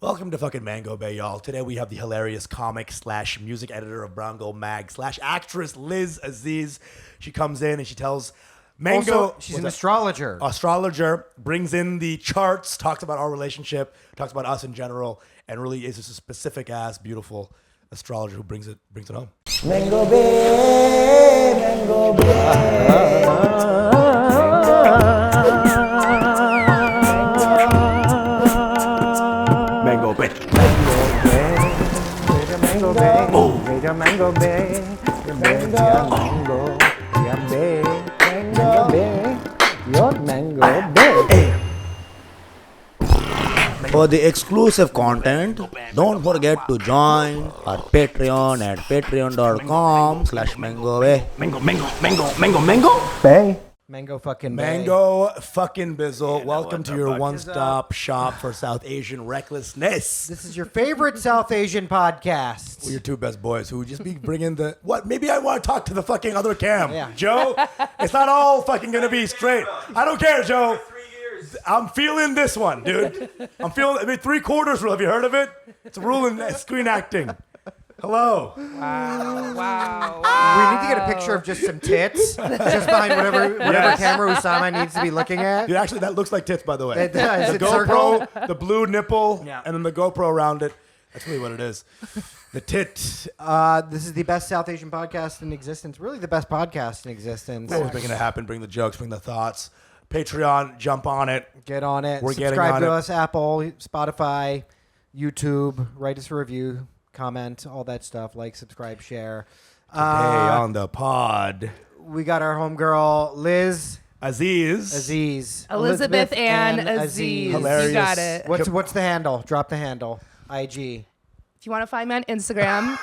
Welcome to fucking Mango Bay, y'all. Today we have the hilarious comic / music editor of Brown Gold Mag / actress Liz Aziz. She comes in and she tells Mango. Also, she's an astrologer. Astrologer, brings in the charts, talks about our relationship, talks about us in general, and really is just a specific ass, beautiful astrologer who brings it home. Mango Bay, Mango Bay. Mango Bay. Mango Bay, Mango Bay, Mango Bay, Mango Bay, your Mango Bay. For the exclusive content, don't forget to join our Patreon at patreon.com/MangoBay. Bay. Mango fucking Bay. Mango fucking Bizzle. Welcome to your one-stop shop for South Asian recklessness. This is your favorite South Asian podcast. We're your two best boys who just be bringing the... What? Maybe I want to talk to the fucking other cam. Yeah. Joe, it's not all fucking going to be straight. I don't care, Joe. I'm feeling this one, dude. I'm feeling... I mean, 3/4 rule. Have you heard of it? It's a rule in screen acting. Hello. Wow. We need to get a picture of just some tits, just behind whatever camera Usama needs to be looking at. Dude, actually, that looks like tits, by the way. It does. The It's GoPro, circle. the blue nipple, Yeah. and then the GoPro around it. That's really what it is. The tit. This is the best South Asian podcast in existence. Really the best podcast in existence. Always making it happen. Bring the jokes, bring the thoughts. Patreon, jump on it. Get on it. We're getting Subscribe on to it. us, Apple, Spotify, YouTube. Write us a review, comment, all that stuff. Like, subscribe, share. Hey, on the pod. We got our homegirl, Liz Aziz. Elizabeth and Aziz. Hilarious. You got it. What's the handle? Drop the handle. IG. If you want to find me on Instagram,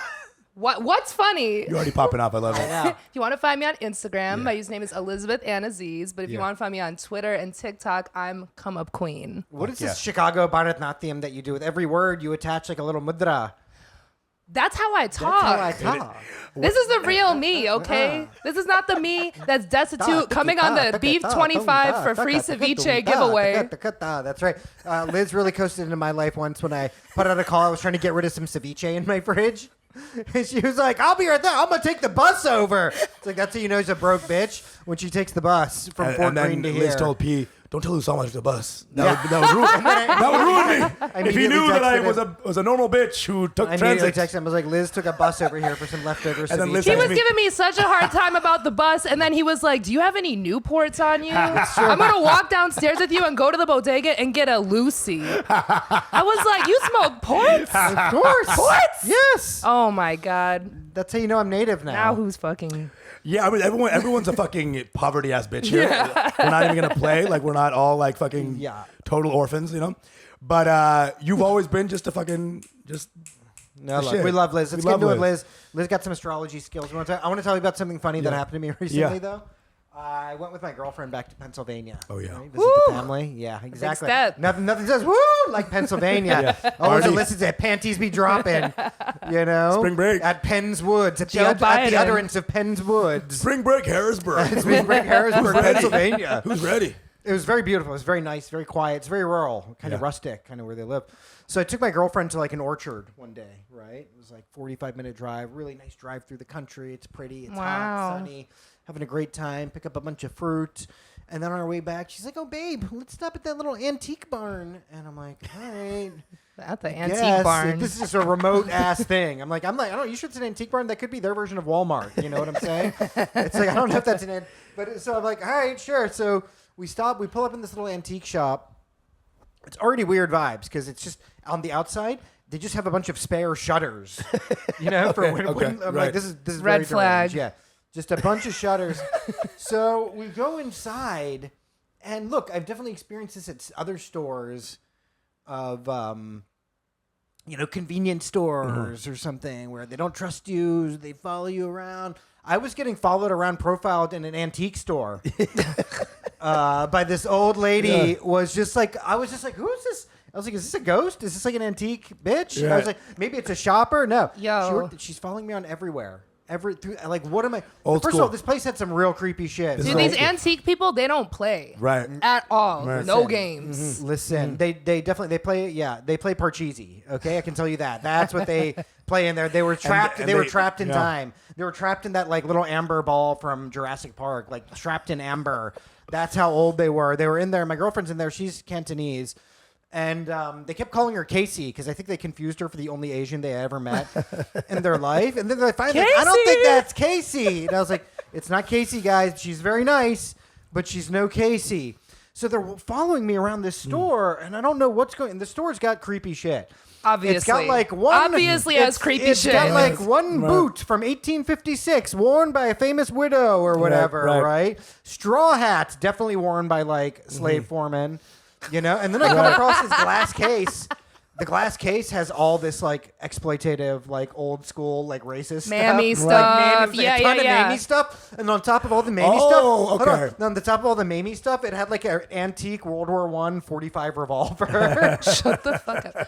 what's funny? You're already popping off. I love it. Yeah. If you want to find me on Instagram, my username is Elizabeth and Aziz. But if you want to find me on Twitter and TikTok, I'm Come Up Queen. What is yeah. this Chicago Bharatnatyam that you do? With every word, you attach like a little mudra. That's how I talk. That's how I talk. This is the real me, okay? This is not the me that's destitute coming on the Beef 25 for free ceviche giveaway. That's right. Liz really coasted into my life once when I put out a call. I was trying to get rid of some ceviche in my fridge. And she was like, I'll be right there. I'm going to take the bus over. It's like, that's how you know she's a broke bitch when she takes the bus from Fort And then Greene to Liz here. told P, don't tell Usama to the bus. That would ruin me. If he knew that I was a normal bitch who took I immediately transit. texted him. I was like, Liz took a bus over here for some leftover And then ceviche. Liz He texted was me. giving me such a hard time about the bus, and then he was like, do you have any Newports on you? I'm going to walk downstairs with you and go to the bodega and get a Lucy. I was like, you smoke ports? Of course. Ports? Yes. Oh, my God. That's how you know I'm native now. Now who's fucking... Yeah, I mean, everyone's a fucking poverty ass bitch here. We're not even gonna play. Like, we're not all like fucking total orphans, you know. But you've always been just a fucking No, look, shit. we love Liz. Let's We get into love it, Liz. Liz got some astrology skills. I want to tell you about something funny that happened to me recently, Yeah. though. I went with my girlfriend back to Pennsylvania. Oh, yeah. Right? Visit the family. Yeah, exactly. step. Nothing says woo like Pennsylvania. Always Already- elicits that panties be dropping. You know, Spring break. at Penn's Woods, at Joe the Biden. utterance of Penn's Woods. spring break Harrisburg. Spring break, Harrisburg, Pennsylvania. Who's ready? It was very beautiful. It was very nice, very quiet. It's very rural, kind of rustic, kind of where they live. So I took my girlfriend to like an orchard one day, right? It was like 45-minute drive, really nice drive through the country. It's pretty, it's hot, Wow. sunny, having a great time, pick up a bunch of fruit. And then on our way back, she's like, oh, babe, let's stop at that little antique barn. And I'm like, all right. At the Yes, antique barn. This is just a remote ass thing. I'm like, I don't know. You sure it's an antique barn? That could be their version of Walmart. You know what I'm saying? It's like, I don't know if that's but so I'm like, all right, sure. So we stop. We pull up in this little antique shop. It's already weird vibes because it's just on the outside. They just have a bunch of spare shutters. You know, for when I'm like, this is Red very flag. deranged. Yeah, just a bunch of shutters. So we go inside, and look, I've definitely experienced this at other stores of convenience stores or something where they don't trust you, they follow you around. I was getting followed around, profiled in an antique store by this old lady. I was just like, who is this? I was like, is this a ghost? Is this like an antique bitch? Yeah. I was like, maybe it's a shopper. No. Yo. She's following me on everywhere. What am I? Old First school. of all, this place had some real creepy shit. This Dude, is these old. antique people, they don't play. Right. At all. Right. No games. Listen, they definitely play Parcheesi. Okay, I can tell you that. That's what they play in there. They were trapped. and they were they- trapped in yeah. time. They were trapped in that like little amber ball from Jurassic Park, like trapped in amber. That's how old they were. They were in there. My girlfriend's in there. She's Cantonese. And they kept calling her Casey because I think they confused her for the only Asian they ever met in their life. And then they finally, I don't think Casey! that's Casey. And I was like, it's not Casey, guys. She's very nice, but she's no Casey. So they're following me around this store, and I don't know what's going. And the store's got creepy shit. Obviously. It's got like one. Obviously has creepy it's shit. got like one Right. boot from 1856 worn by a famous widow or whatever, right. right? Straw hats definitely worn by like slave foremen, you know? And then I come across this glass case. The glass case has all this like exploitative, like old school, like racist Mammy stuff. stuff. Like, Yeah, a ton of yeah. Mammy stuff. And on top of all the Mammy Oh, stuff, hold okay. on. On the top of all the Mammy stuff, it had like an antique World War I 45 revolver. Shut the fuck up.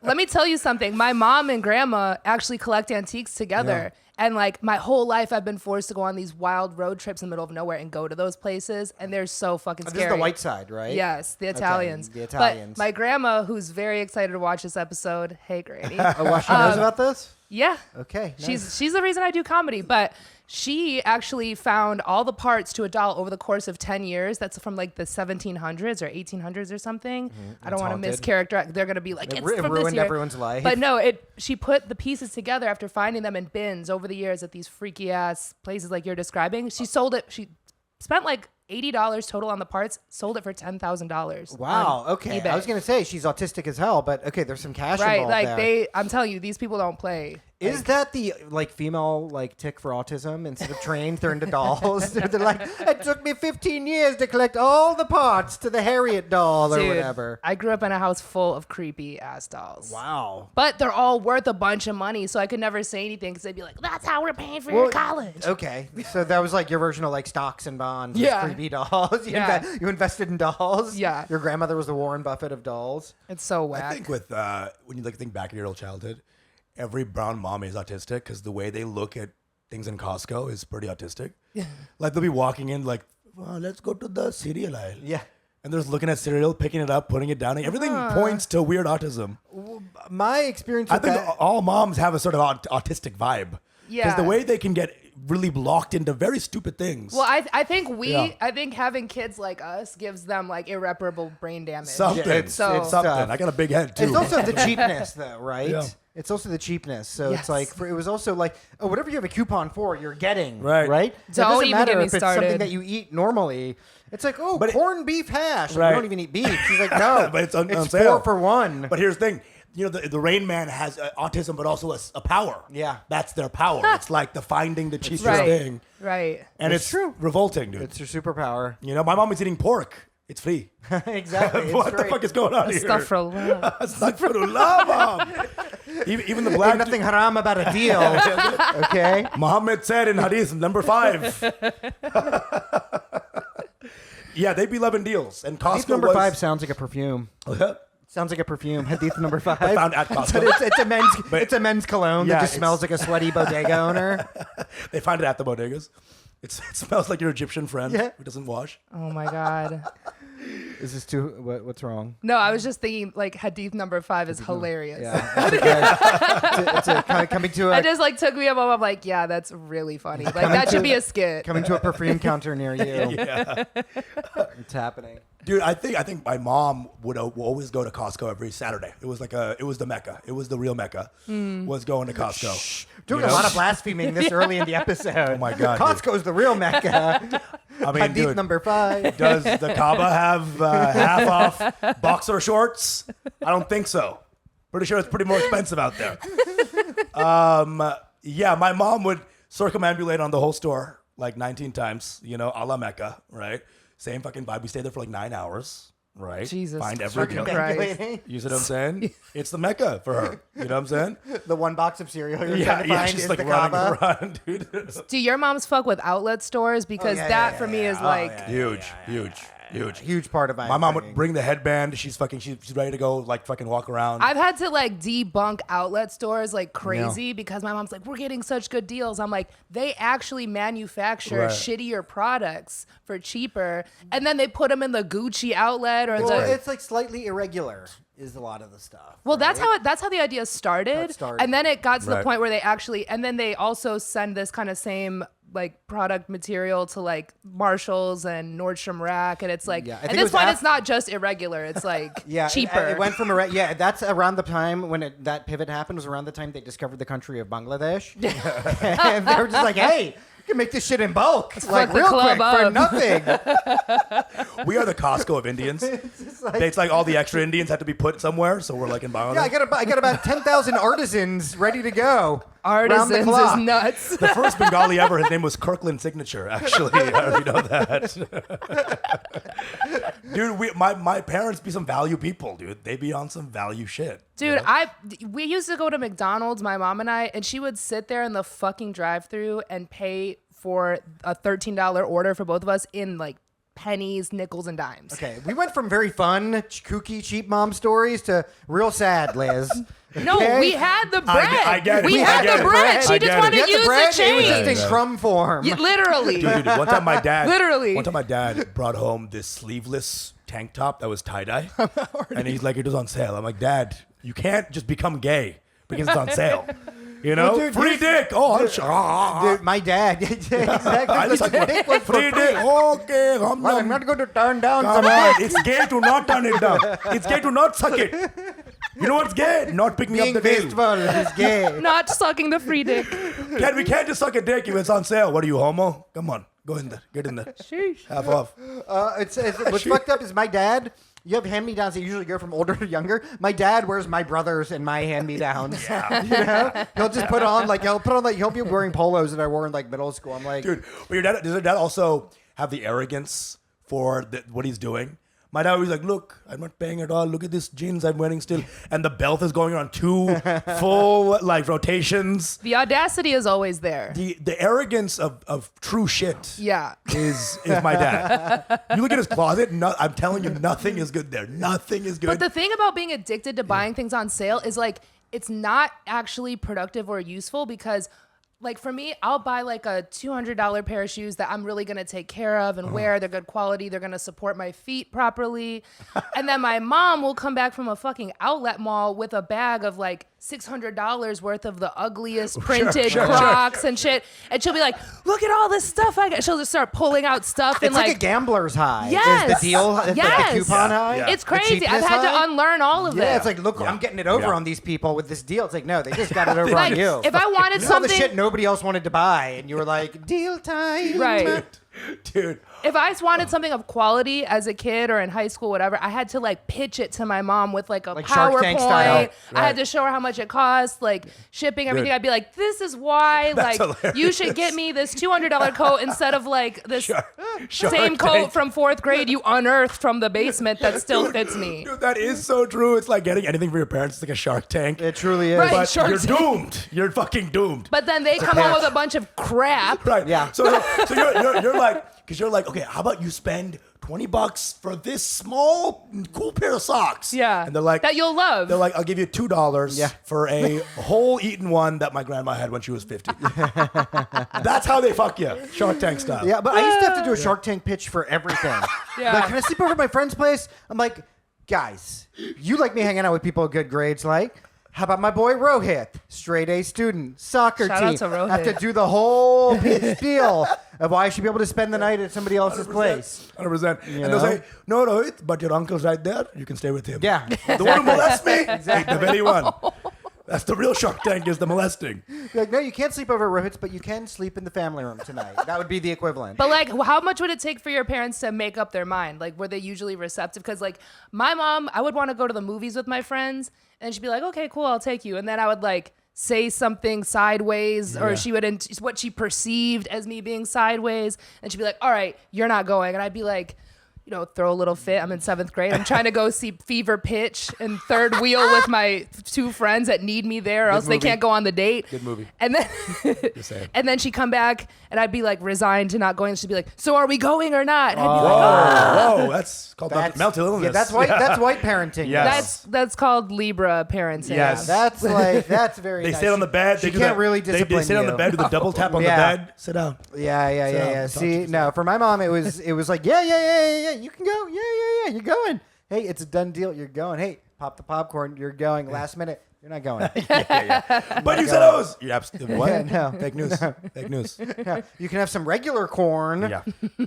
Let me tell you something. My mom and grandma actually collect antiques together. And like my whole life, I've been forced to go on these wild road trips in the middle of nowhere and go to those places. And they're so fucking This scary. is the white side, right? Yes, the Italians. the Italians. But my grandma, who's very excited to watch this episode, hey Granny. Oh, she knows about this? Yeah. Okay. She's the reason I do comedy, but she actually found all the parts to a doll over the course of 10 years. That's from like the 1700s or 1800s or something. I don't want to haunted. mischaracterize. They're going to be like, It it's ru- from ruined this year. everyone's life. But no, she put the pieces together after finding them in bins over the years at these freaky ass places like you're describing. She sold it. She spent like $80 total on the parts, sold it for $10,000. Wow. on Okay. eBay. I was gonna say she's autistic as hell, but okay, there's some cash Right, involved like there. I'm telling you, these people don't play. Is that the like female like tick for autism? Instead of trained, they're into dolls. They're like, it took me 15 years to collect all the parts to the Harriet doll or Dude, whatever. I grew up in a house full of creepy ass dolls. Wow. But they're all worth a bunch of money, so I could never say anything because they'd be like, "That's how we're paying for your college." Okay, so that was like your version of like stocks and bonds. Yeah. With creepy dolls. Yeah. You invested in dolls. Yeah. Your grandmother was the Warren Buffett of dolls. It's so whack. I think with when you like think back in your old childhood, every brown mom is autistic because the way they look at things in Costco is pretty autistic. Like they'll be walking in like, well, let's go to the cereal aisle. Yeah. And they're just looking at cereal, picking it up, putting it down. Everything points to weird autism. My experience I with think that. all moms have a sort of autistic vibe. Yeah. Because the way they can get really locked into very stupid things. Well, I think Yeah. I think having kids like us gives them like irreparable brain damage. Something. Yeah, it's Something. tough. I got a big head too. It's also the cheapness, though, right? Yeah. It's also the cheapness. So Yes. it's like it was also like, oh, whatever you have a coupon for, you're getting. Right. Right. So it Don't doesn't even matter get me if it's something started. that you eat normally. It's like, oh, But corned beef hash. Like, Right. we don't even eat beef. She's like, no, But it's on it's sale. 4 for 1. But here's the thing. You know, the Rain Man has autism, but also a power. Yeah. That's their power. It's like the finding the cheapest Right. thing. Right. And It's it's true. revolting, dude. It's your superpower. You know, my mom is eating pork. It's free. Exactly. It's What the great. fuck is going on here? Astaghfirullah. Astaghfirullah, Mom. Even the black Ain't nothing haram about a deal. Okay. Muhammad said in Hadith number 5. Yeah, they be loving deals. And Costco Hadith number was, 5 sounds like a perfume. Sounds like a perfume. Hadith number 5. found at Costco. It's a men's cologne Yeah, that just it's- smells like a sweaty bodega owner. They find it at the bodegas. It smells like your Egyptian friend Yeah. who doesn't wash. Oh my god. Is this too? What's wrong? No, I was just thinking like hadith number 5 is hilarious. Yeah, it's a coming to I a just like took me a moment. I'm like, yeah, that's really funny. Like that should be a skit. coming to a perfume counter near you. Yeah. It's happening. Dude, I think my mom would always go to Costco every Saturday. It was the Mecca. It was the real Mecca. Was going to Costco. Doing You a know? lot of blaspheming this early in the episode. Oh my God, dude. Costco's the real Mecca. I mean, Hadith dude, number 5. does the Kaaba have half off boxer shorts? I don't think so. Pretty sure it's pretty more expensive out there. Yeah, my mom would circumambulate on the whole store like 19 times, you know, a la Mecca, right? Same fucking vibe. We stayed there for like 9 hours, right? Jesus Find every fucking deal. Christ. You see what I'm saying? It's the Mecca for her. You know what I'm saying? The one box of cereal you're Yeah, trying to yeah. find She's is like the running Kaaba. around, dude. Do your moms fuck with outlet stores? Because yeah, that yeah, for me yeah. is Oh, like yeah. Huge, huge. Huge part of my My mom would upbringing. bring the headband. She's ready to go, like, fucking walk around. I've had to like debunk outlet stores like crazy because my mom's like, we're getting such good deals. I'm like, they actually manufacture Right. shittier products for cheaper, and then they put them in the Gucci outlet or Well, the. it's like slightly irregular is a lot of the stuff. Well, that's right? how the idea started, started. and then it got to the Right. point where they actually, and then they also send this kind of same like product material to like Marshalls and Nordstrom Rack, and it's like Yeah, I at think it this was point it's not just irregular, it's like cheaper. It went from that's around the time when that pivot happened. Was around the time they discovered the country of Bangladesh, and they were just like, "Hey, you can make this shit in bulk, like fuck the real club quick for up." nothing." We are the Costco of Indians. It's like all the extra Indians have to be put somewhere, so we're like in Bangladesh. Yeah, I got about 10,000 artisans ready to go. round the Artisans clock. is nuts. The first Bengali ever, his name was Kirkland Signature, actually. I already know that. Dude, my parents be some value people, dude. They be on some value shit. Dude, we used to go to McDonald's, my mom and I, and she would sit there in the fucking drive-thru and pay for a $13 order for both of us in like pennies, nickels, and dimes. Okay, we went from very fun, kooky, cheap mom stories to real sad, Liz. No, Okay? we had the bread. I get it. We I had get the it. bread. I She get just it. wanted You to had the use bread, the it was change. just in crumb form. Literally. Dude, one time my dad Literally. One time my dad brought home this sleeveless tank top that was tie-dye. And he's like, it was on sale. I'm like, Dad, you can't just become gay because it's on sale. You know? Well, dude, free dick. Oh, I'm sure. Dude, my dad, exactly. I just like, The dick was for free dick. Okay, Well, I'm not going to turn down Come some on. dick. It's gay to not turn it down. It's gay to not suck it. You know what's gay? Not picking Being up the dick. wasteful is gay. Not sucking the free dick. We can't just suck a dick if it's on sale. What are you, homo? Come on. Go in there. Get in there. Sheesh. Half off. What's fucked up is my dad. You have hand-me-downs that usually go from older to younger. My dad wears my brothers and my hand-me-downs. You know, he'll just put on he'll be wearing polos that I wore in like middle school. I'm like, Dude, but does your dad also have the arrogance for what he's doing? My dad was like, look, I'm not paying at all. Look at this jeans I'm wearing still. And the belt is going on 2 full like rotations. The audacity is always there. The arrogance of true shit Yeah. is my dad. You look at his closet, I'm telling you, nothing is good there. Nothing is good. But the thing about being addicted to buying things on sale is like it's not actually productive or useful because like for me, I'll buy like a $200 pair of shoes that I'm really going to take care of and wear. They're good quality. They're going to support my feet properly. And then my mom will come back from a fucking outlet mall with a bag of like $600 worth of the ugliest printed Crocs and shit. And she'll be like, look at all this stuff I got. She'll just start pulling out stuff and it's like a gambler's high. Yes. Is the deal, the coupon high? Yeah. It's The crazy. I've cheapness had high? to unlearn all of Yeah, that. it's like, look, I'm getting it over Yeah. on these people with this deal. It's like, no, they just got it over Like, on you. if I wanted You know all the something, shit nobody else wanted to buy, and you were like, deal time. right? Dude, If I wanted something of quality as a kid or in high school, whatever, I had to like pitch it to my mom with like a Like Shark Tank PowerPoint. style. I had to show her how much it cost, like shipping, everything. Dude. I'd be like, this is why, like, hilarious. you should get me this $200 coat instead of like this Shark same coat Tank. from 4th grade you unearthed from the basement that still fits me. Dude, that is so true. It's like getting anything for your parents. It's like a Shark Tank. It truly is. Right. But Shark you're Tank. doomed. You're fucking doomed. But then they come home with a bunch of crap. Right. Yeah. So you're like, because you're like, okay, how about you spend $20 for this small, cool pair of socks? Yeah. And they're like, that you'll love. They're like, I'll give you $2 Yeah. for a whole eaten one that my grandma had when she was 50. That's how they fuck you, Shark Tank style. Yeah, but I used to have to do a Shark Tank pitch for everything. Yeah. Like, can I sleep over at my friend's place? I'm like, guys, you like me hanging out with people with good grades, like. How about my boy Rohit, straight A student, soccer Shout out team. to Rohit. I have to do the whole pitch deal of why I should be able to spend the night at somebody else's 100%. place. 100%. And know? they'll say, no, Rohit, but your uncle's right there. You can stay with him. Yeah. The one who molests me? Exactly. The very one. That's the real Shark Tank is the molesting. Like, no, you can't sleep over at Rohit's, but you can sleep in the family room tonight. That would be the equivalent. But like, how much would it take for your parents to make up their mind? Like, were they usually receptive? Because like, my mom, I would want to go to the movies with my friends, and she'd be like, "Okay, cool, I'll take you." And then I would like say something sideways, or she would what she perceived as me being sideways, and she'd be like, "All right, you're not going," and I'd be like, throw a little fit. I'm in 7th grade. I'm trying to go see Fever Pitch and Third Wheel with my 2 friends that need me there, or else they can't go on the date. Good movie. And then, and then she'd come back, and I'd be like resigned to not going. She'd be like, "So are we going or not?" And I'd be like, Whoa, that's called mental illness. Yeah, that's white. That's white parenting. Yes. That's called Libra parenting. Yes. That's very. They nice. sit on the bed. She They can't really discipline They sit on the bed with a double tap on the Yeah. bed. Sit down. Yeah. See, no, for my mom, it was like, yeah. You can go. Yeah. You're going. Hey, it's a done deal. You're going. Hey, pop the popcorn. You're going. Last minute. You're not going. But you said those. You absolutely what? Yeah, no. Fake news. Fake news. Yeah, you can have some regular corn Yeah.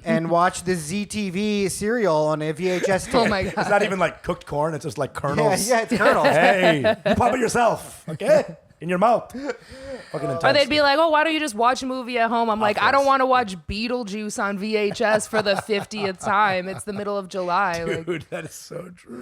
and watch the ZTV cereal on a VHS tape. Oh my god. It's not even like cooked corn. It's just like kernels. Yeah, it's kernels. Hey, you pop it yourself, okay? In your mouth. Fucking intense. Or they'd be like, "Oh, why don't you just watch a movie at home?" I'm like, "I don't want to watch Beetlejuice on VHS for the 50th time. It's the middle of July." Like, Dude, that is so true.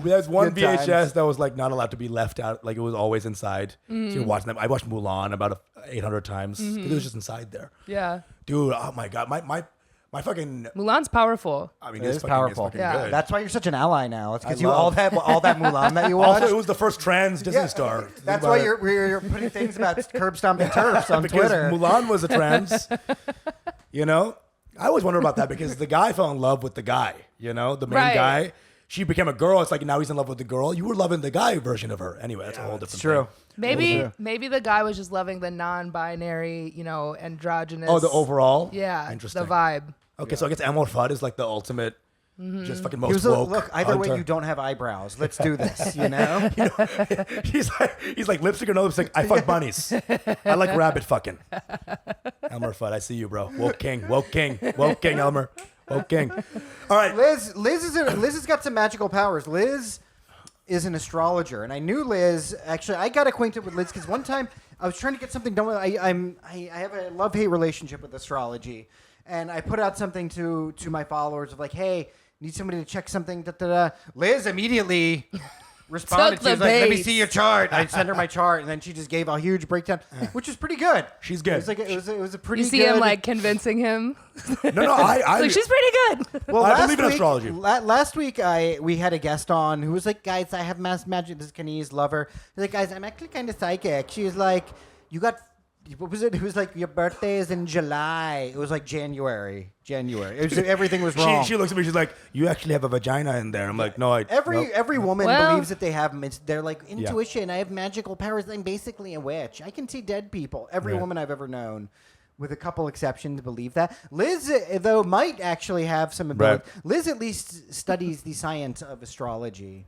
There's one good VHS times. that was like not allowed to be left out. Like it was always inside. So you're watching them. I watched Mulan about 800 times. 'Cause it was just inside there. yeah, Dude, oh my God. My fucking, Mulan's powerful. I mean, It it's is fucking, powerful. It's fucking Yeah. good. That's why you're such an ally now. It's because I you love- all that Mulan that you watched. Also, it was the first trans Disney star. That's why you're putting things about curb stomping turfs on because Twitter. Mulan was a trans. I always wonder about that because the guy fell in love with the guy. The main Right. guy. She became a girl. It's like now he's in love with the girl. You were loving the guy version of her. Anyway, that's a whole different true. thing. Maybe the guy was just loving the non-binary, androgynous. Oh, the overall? Yeah, Interesting. the vibe. Okay, so I guess Amor Fudd is like the ultimate, just fucking most He was woke. look, either way, hunter. you don't have eyebrows. Let's do this, He's like lipstick or no lipstick. I fuck bunnies. I like rabbit fucking. Elmer Fudd, I see you, bro. Woke king, Elmer. Woke king. All right. Liz has got some magical powers. Liz is an astrologer, and I knew Liz. Actually, I got acquainted with Liz because one time I was trying to get something done. I have a love-hate relationship with astrology, and I put out something to my followers of like, hey, need somebody to check something. Da, da, da. Liz immediately responded. She was like, let me see your chart. I sent her my chart, and then she just gave a huge breakdown, which was pretty good. She's good. It was a pretty. You see good, him like convincing him. No, I Like, she's pretty good. Well, I believe in astrology. Last week, we had a guest on who was like, guys, I have mass magic. This Canese lover. He's like, guys, I'm actually kind of psychic. She was like, you got, what was it? It was like, your birthday is in July. It was like January. It was, everything was wrong. She looks at me. She's like, "You actually have a vagina in there." I'm like, "No, I." nope. Every woman Well- believes that they have. They're like intuition. I have magical powers. I'm basically a witch. I can see dead people. Every Yeah. woman I've ever known, with a couple exceptions, believe that. Liz, though, might actually have some ability. Right. Liz at least studies the science of astrology.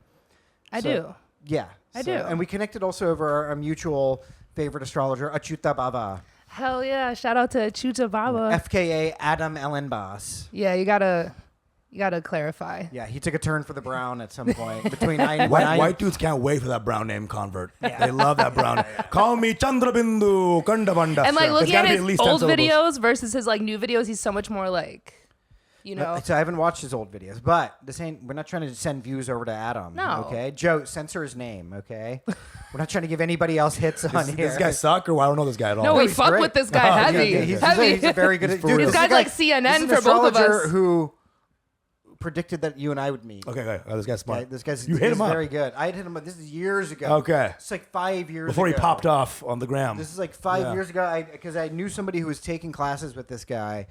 I do. Yeah, I do. And we connected also over our mutual favorite astrologer, Achyuta Baba, Hell yeah! Shout out to Chuta Baba. FKA Adam Ellenboss. Yeah, you gotta clarify. Yeah, he took a turn for the brown at some point between nine. White dudes can't wait for that brown name convert. They love that brown. Call me Chandrabindu Kandavanda. And like There's looking gotta at be his least 10 old syllables. videos versus his like new videos, he's so much more like, So I haven't watched his old videos, but we're not trying to send views over to Adam. No. Okay, Joe, censor his name. Okay, we're not trying to give anybody else hits on here. This guy suck, or I don't know this guy at all. No, we he's fuck great. with this guy heavy. He's a very good. He's for Dude, real. this This guy's guy- like CNN this is for an both of astrologer us. who predicted that you and I would meet. Okay. Oh, this guy's smart. Okay, this guy's You hit him up. very good. I had hit him up. This is years ago. Okay. It's like 5 years Before he ago. popped off on the gram. This is like 5 Yeah. years ago because I knew somebody who was taking classes with this guy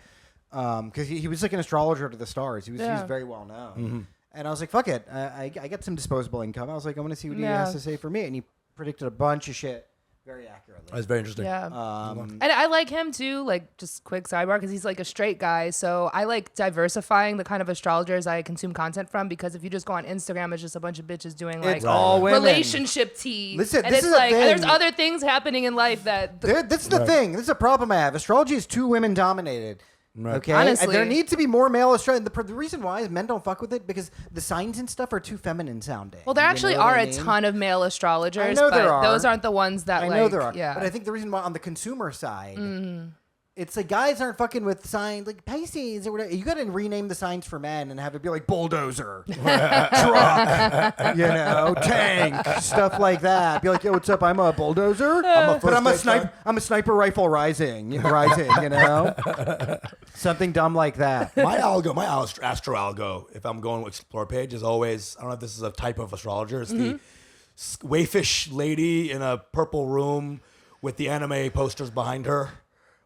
because he was like an astrologer to the stars. He was very well known. Mm-hmm. And I was like, fuck it. I got some disposable income. I was like, I want to see what he Yeah. has to say for me. And he predicted a bunch of shit very accurately. That's very interesting. Yeah. Um, And I like him too, like just quick sidebar, because he's like a straight guy. So I like diversifying the kind of astrologers I consume content from, because if you just go on Instagram, it's just a bunch of bitches doing like It's all women. relationship tea. Listen, and this it's is the like and there's thing. other things happening in life that This is the thing. This is a problem I have. Astrology is too women dominated. Right. Okay, Honestly. And there needs to be more male astrology. The reason why is men don't fuck with it because the signs and stuff are too feminine sounding. well, there You actually know what are I a mean? ton of male astrologers, I know but there are. those aren't the ones that I like know there are, yeah. but I think the reason why on the consumer side, it's like guys aren't fucking with signs like Pisces or whatever. You got to rename the signs for men and have it be like bulldozer, truck, tank, stuff like that. Be like, yo, what's up? I'm a bulldozer, but I'm a sniper rifle rising, something dumb like that. My astro algo, if I'm going to explore page, is always, I don't know if this is a type of astrologer, it's the wayfish lady in a purple room with the anime posters behind her.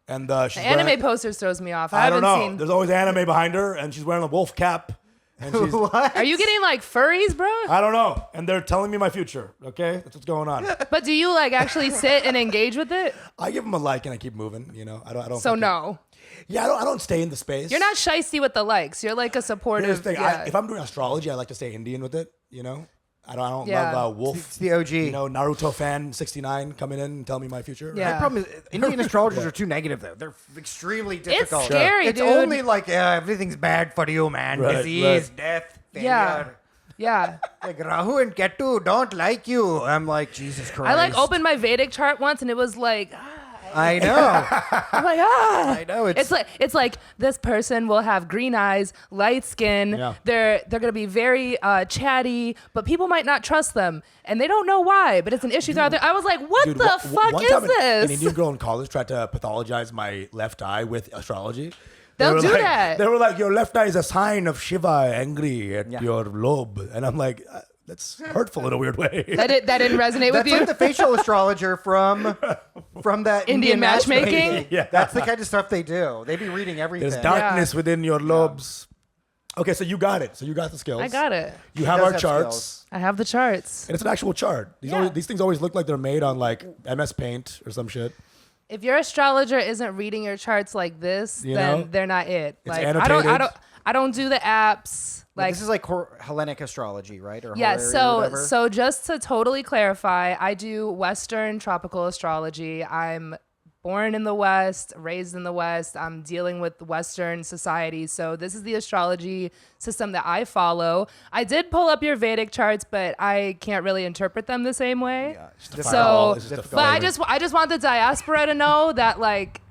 And she's anime posters throws me off. I don't haven't know. seen. There's always anime behind her, and she's wearing a wolf cap. And she's, What? Are you getting like furries, bro? I don't know. And they're telling me my future. Okay, that's what's going on. But do you like actually sit and engage with it? I give them a like and I keep moving. I don't. So no. Yeah, I don't stay in the space. You're not shysty with the likes. You're like a supportive. Here's the thing. Yeah. If I'm doing astrology, I like to stay Indian with it. I don't Yeah. love Wolf. It's the OG. Naruto fan 69 coming in and telling me my future. Yeah. The problem is Indian astrologers are too negative though. They're extremely difficult. scary, It's dude. only like everything's bad for you, man. Right, Disease, right. death, Yeah. failure. Yeah. Like Rahu and Ketu don't like you. I'm like, Jesus Christ. I like opened my Vedic chart once and it was like, I know. I'm like, I know. It's like this person will have green eyes, light skin. Yeah. They're gonna be very chatty, but people might not trust them, and they don't know why. But it's an issue throughout there. I was like, what Dude, the fuck one is time this? An Indian girl in college tried to pathologize my left eye with astrology. They'll were do like, that. They were like, your left eye is a sign of Shiva angry at your lobe. And I'm like, that's hurtful in a weird way. That didn't resonate with That's you. like the facial astrologer from that Indian matchmaking? Yeah. That's the kind of stuff they do. They be reading everything. There's darkness within your lobes. Okay, so you got it. So you got the skills. I got it. You have does our have charts. skills. I have the charts. And it's an actual chart. These things always look like they're made on like MS Paint or some shit. If your astrologer isn't reading your charts like this, You then know? they're not it. It's Like annotated. I don't do the apps. Like This is like Hellenic astrology, right? Or yeah, Horary or whatever. so just to totally clarify, I do Western tropical astrology. I'm born in the West, raised in the West. I'm dealing with Western society. So this is the astrology system that I follow. I did pull up your Vedic charts, but I can't really interpret them the same way. Yeah, it's Fireball So, is just a but I flavor. just want the diaspora to know that, like,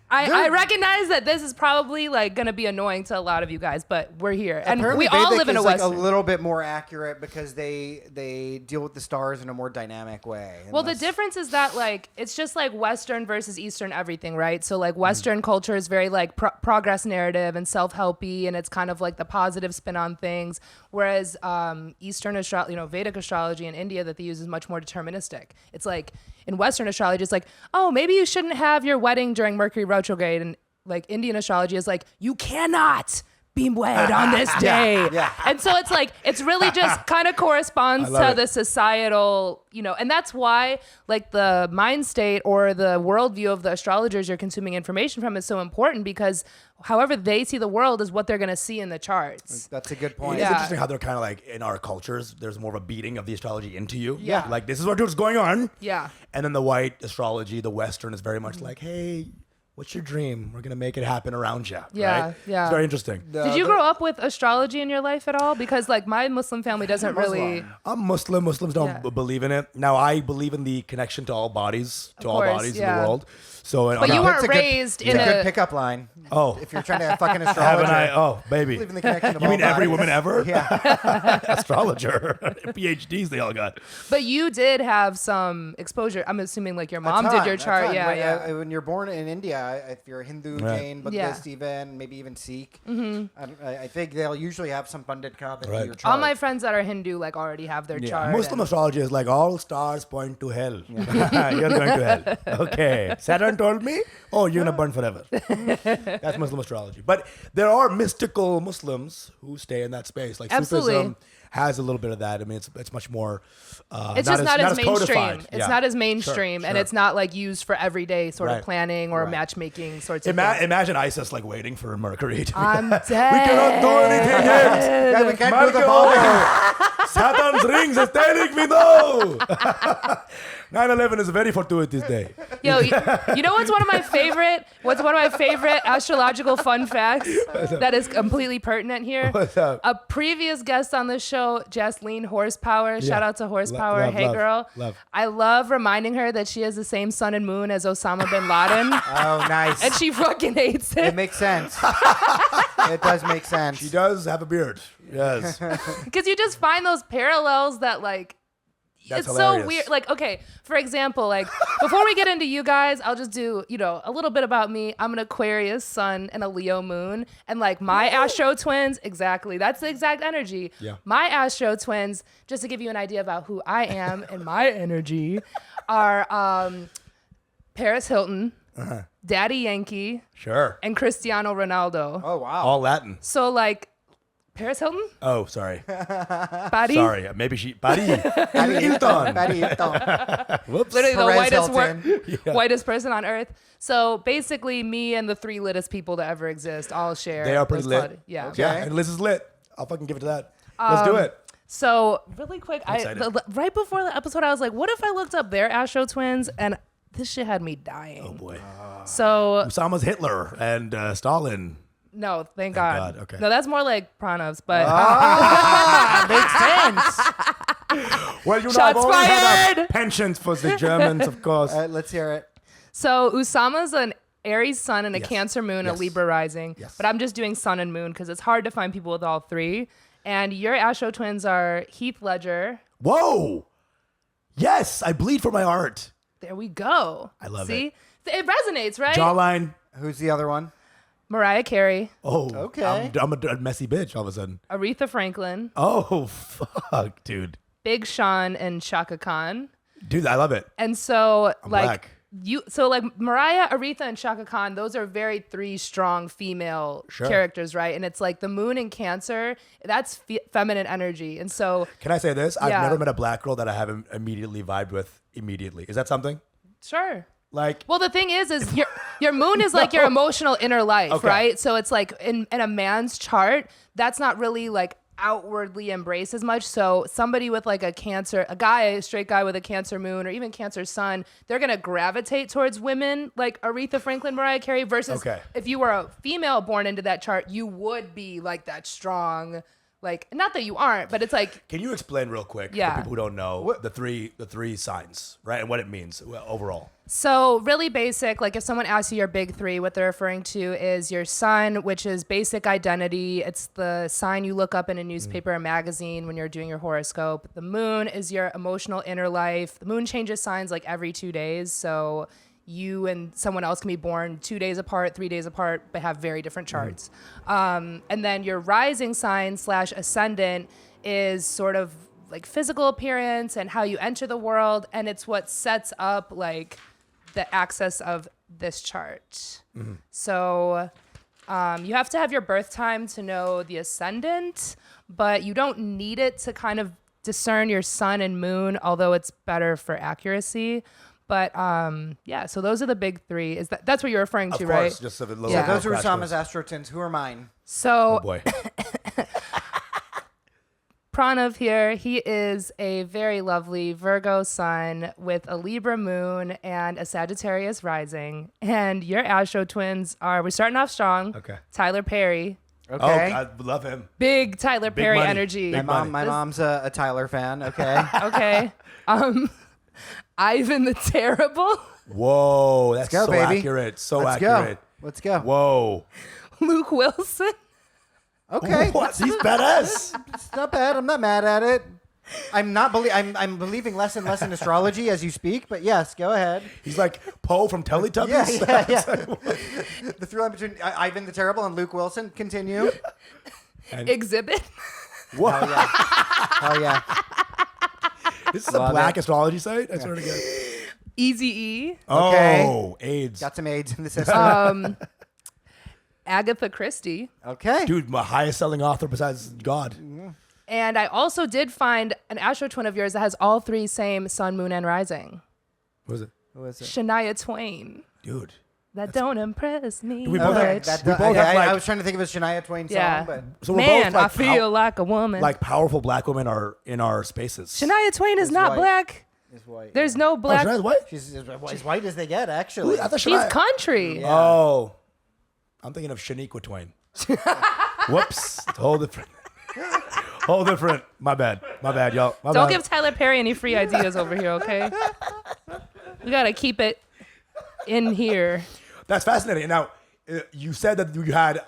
I recognize that this is probably like gonna be annoying to a lot of you guys, but we're here, and Apparently we all Vedic live in a is like Western. a little bit more accurate because they deal with the stars in a more dynamic way. Well, the difference is that like it's just like Western versus Eastern everything, right? So like Western culture is very like progress narrative and self-helpy, and it's kind of like the positive spin on things, whereas Eastern Vedic astrology in India that they use is much more deterministic. It's like in Western astrology, it's like, oh, maybe you shouldn't have your wedding during Mercury retrograde, and like Indian astrology is like, you cannot be wed on this day. yeah. And so it's like, it's really just kind of corresponds love to it. the societal, and that's why like the mind state or the worldview of the astrologers you're consuming information from is so important, because however they see the world is what they're going to see in the charts. That's a good point. It's Yeah. interesting how they're kind of like in our cultures, there's more of a beating of the astrology into you. Yeah. Like, this is what's going on. Yeah. And then the white astrology, the Western, is very much like, hey, what's your dream? We're going to make it happen around you. Yeah, Right? yeah. It's very interesting. Did you grow up with astrology in your life at all? Because like my Muslim family doesn't really. I'm Muslim. Muslims don't Yeah. believe in it. Now, I believe in the connection to all bodies, to all course, bodies in yeah. the world. So, But you That's weren't a good- raised it's in a good a. pickup line. Oh. If you're trying to have fucking haven't astrology. I? Oh, baby. Believe in the connection of You all mean every bodies. woman ever? Yeah. Astrologer. PhDs they all got. But you did have some exposure. I'm assuming like your mom did your A chart. ton. Yeah, when, yeah. When you're born in India, if you're Hindu, Right. Jain, Buddhist, even maybe even Sikh, I think they'll usually have some pundit come and do Right. your chart. All my friends that are Hindu like already have their chart. Muslim and- astrology is like all stars point to hell. You're going to hell. Okay. Saturn told me, oh, you're going to burn forever. That's Muslim astrology. But there are mystical Muslims who stay in that space. Like Absolutely. Sufism has a little bit of that. I mean, it's much more. It's just not as mainstream. codified. It's Yeah. not as mainstream, and sure. it's not like used for everyday sort of Right. planning or Right. matchmaking sorts of things. Imagine ISIS like waiting for Mercury to be I'm dead. We cannot do anything yet. Yeah, we can't do the Marco. ball. Saturn's rings is telling me no. 9/11 is a very fortuitous day. Yo, you know what's one of my favorite? What's one of my favorite astrological fun facts that is completely pertinent here? What's up? A previous guest on the show, Jasleen Horsepower. Shout out to Horsepower. Hey, girl. Love. I love reminding her that she has the same sun and moon as Osama bin Laden, Oh, nice. and she fucking hates It it makes sense. It does make sense. She does have a beard. Yes. because you just find those parallels that like. That's It's hilarious. so weird. Like, okay, for example, like before we get into you guys, I'll just do, a little bit about me. I'm an Aquarius sun and a Leo moon. And like my Astro Twins, exactly. That's the exact energy. Yeah. My Astro Twins, just to give you an idea about who I am and my energy, are Paris Hilton, Daddy Yankee, Sure. and Cristiano Ronaldo. Oh, wow. All Latin. So like Paris Hilton? Oh, sorry. Body? Sorry. Maybe she. Buddy. Hilton. Patty Hilton. Whoops. Literally the Perez whitest, Hilton. whitest person on earth. So basically, me and the three littest people to ever exist all share. They are pretty this lit. quality. Yeah. Okay. Yeah, and Liz is lit. I'll fucking give it to that. Let's do it. So really quick, excited. right before the episode, I was like, what if I looked up their Astro Twins? And this shit had me dying. Oh boy. So Usama's Hitler and Stalin. no, thank God. God, okay. No, that's more like Pranav's, but Makes sense. Well, you know, Shots I've always had fired! a penchant for the Germans, of course. Let's hear it. so Usama's an Aries sun and a Yes. Cancer moon, Yes. a Libra rising. Yes. But I'm just doing sun and moon because it's hard to find people with all three. And your Astro Twins are Heath Ledger. Whoa. Yes, I bleed for my art. There we go. I love See? It resonates, right? Jawline. Who's the other one? Mariah Carey, Oh, Okay. I'm a messy bitch all of a sudden. Aretha Franklin, Oh, fuck, dude. Big Sean, and Shaka Khan. Dude, I love it. And so black. Mariah, Aretha, and Shaka Khan, those are very three strong female Sure. characters, right? And it's like the moon in Cancer, that's feminine energy. And so, Can I say this? I've Yeah. never met a black girl that I haven't immediately vibed with immediately. Is that something? sure. Like, Well, the thing is your moon is like your emotional inner life, Okay. right? So it's like in a man's chart, that's not really like outwardly embraced as much. So somebody with like a straight guy with a Cancer moon or even Cancer sun, they're going to gravitate towards women like Aretha Franklin, Mariah Carey versus Okay. if you were a female born into that chart, you would be like that strong, like, not that you aren't, but it's like, can you explain real quick Yeah. for people who don't know the three signs, right? And what it means overall. so really basic, like if someone asks you your big three, what they're referring to is your sun, which is basic identity. It's the sign you look up in a newspaper or magazine when you're doing your horoscope. The moon is your emotional inner life. The moon changes signs like every 2 days. So you and someone else can be born 2 days apart, 3 days apart, but have very different charts. And then your rising sign / ascendant is sort of like physical appearance and how you enter the world. And it's what sets up like the axis of this chart. So you have to have your birth time to know the ascendant, but you don't need it to kind of discern your sun and moon, although it's better for accuracy. But yeah, so those are the big three. That's what you're referring Of to, course, right? just a little. Yeah. Those are crash Usama's course. Astro Twins. Who are mine? So Oh boy. Pranav here, he is a very lovely Virgo sun with a Libra moon and a Sagittarius rising. And your Astro Twins we're starting off strong. Okay. Tyler Perry, Okay. Oh, I love him. big Tyler Perry money. energy. Big my money. mom's a Tyler fan. Okay. Okay. Ivan the Terrible, Whoa, that's go, so baby. accurate. So Let's accurate. go. Let's go. Whoa. Luke Wilson, Okay. What? He's badass. It's not bad. I'm not mad at it. I'm not I'm believing less and less in astrology as you speak, but yes, go ahead. He's like Poe from Teletubbies. Yeah. The through line between Ivan the Terrible and Luke Wilson. Continue. Exhibit, What? Oh yeah. This is a Love black it. astrology site? I swear to God. Easy E, Oh, AIDS. Got some AIDS in the system. Agatha Christie. Okay. Dude, my highest selling author besides God. And I also did find an Astro Twin of yours that has all three same sun, moon, and rising. What is it? Who is it? Shania Twain. Dude. that don't impress me. We both have- much. we both have, like- I was trying to think of a Shania Twain song, Yeah. but So we're Man, both like I feel like a woman. like powerful black women are in our spaces. Shania Twain is not white. black. it's white. There's no Oh, black. Shania's white? She's as white as they get, actually. I thought She's Shania. country. Yeah. Oh, I'm thinking of Shaniqua Twain. Whoops, it's whole different. Whole different. My bad, y'all. My Don't bad. give Tyler Perry any free ideas over here, okay? We gotta keep it in here. That's fascinating. Now, you said that you had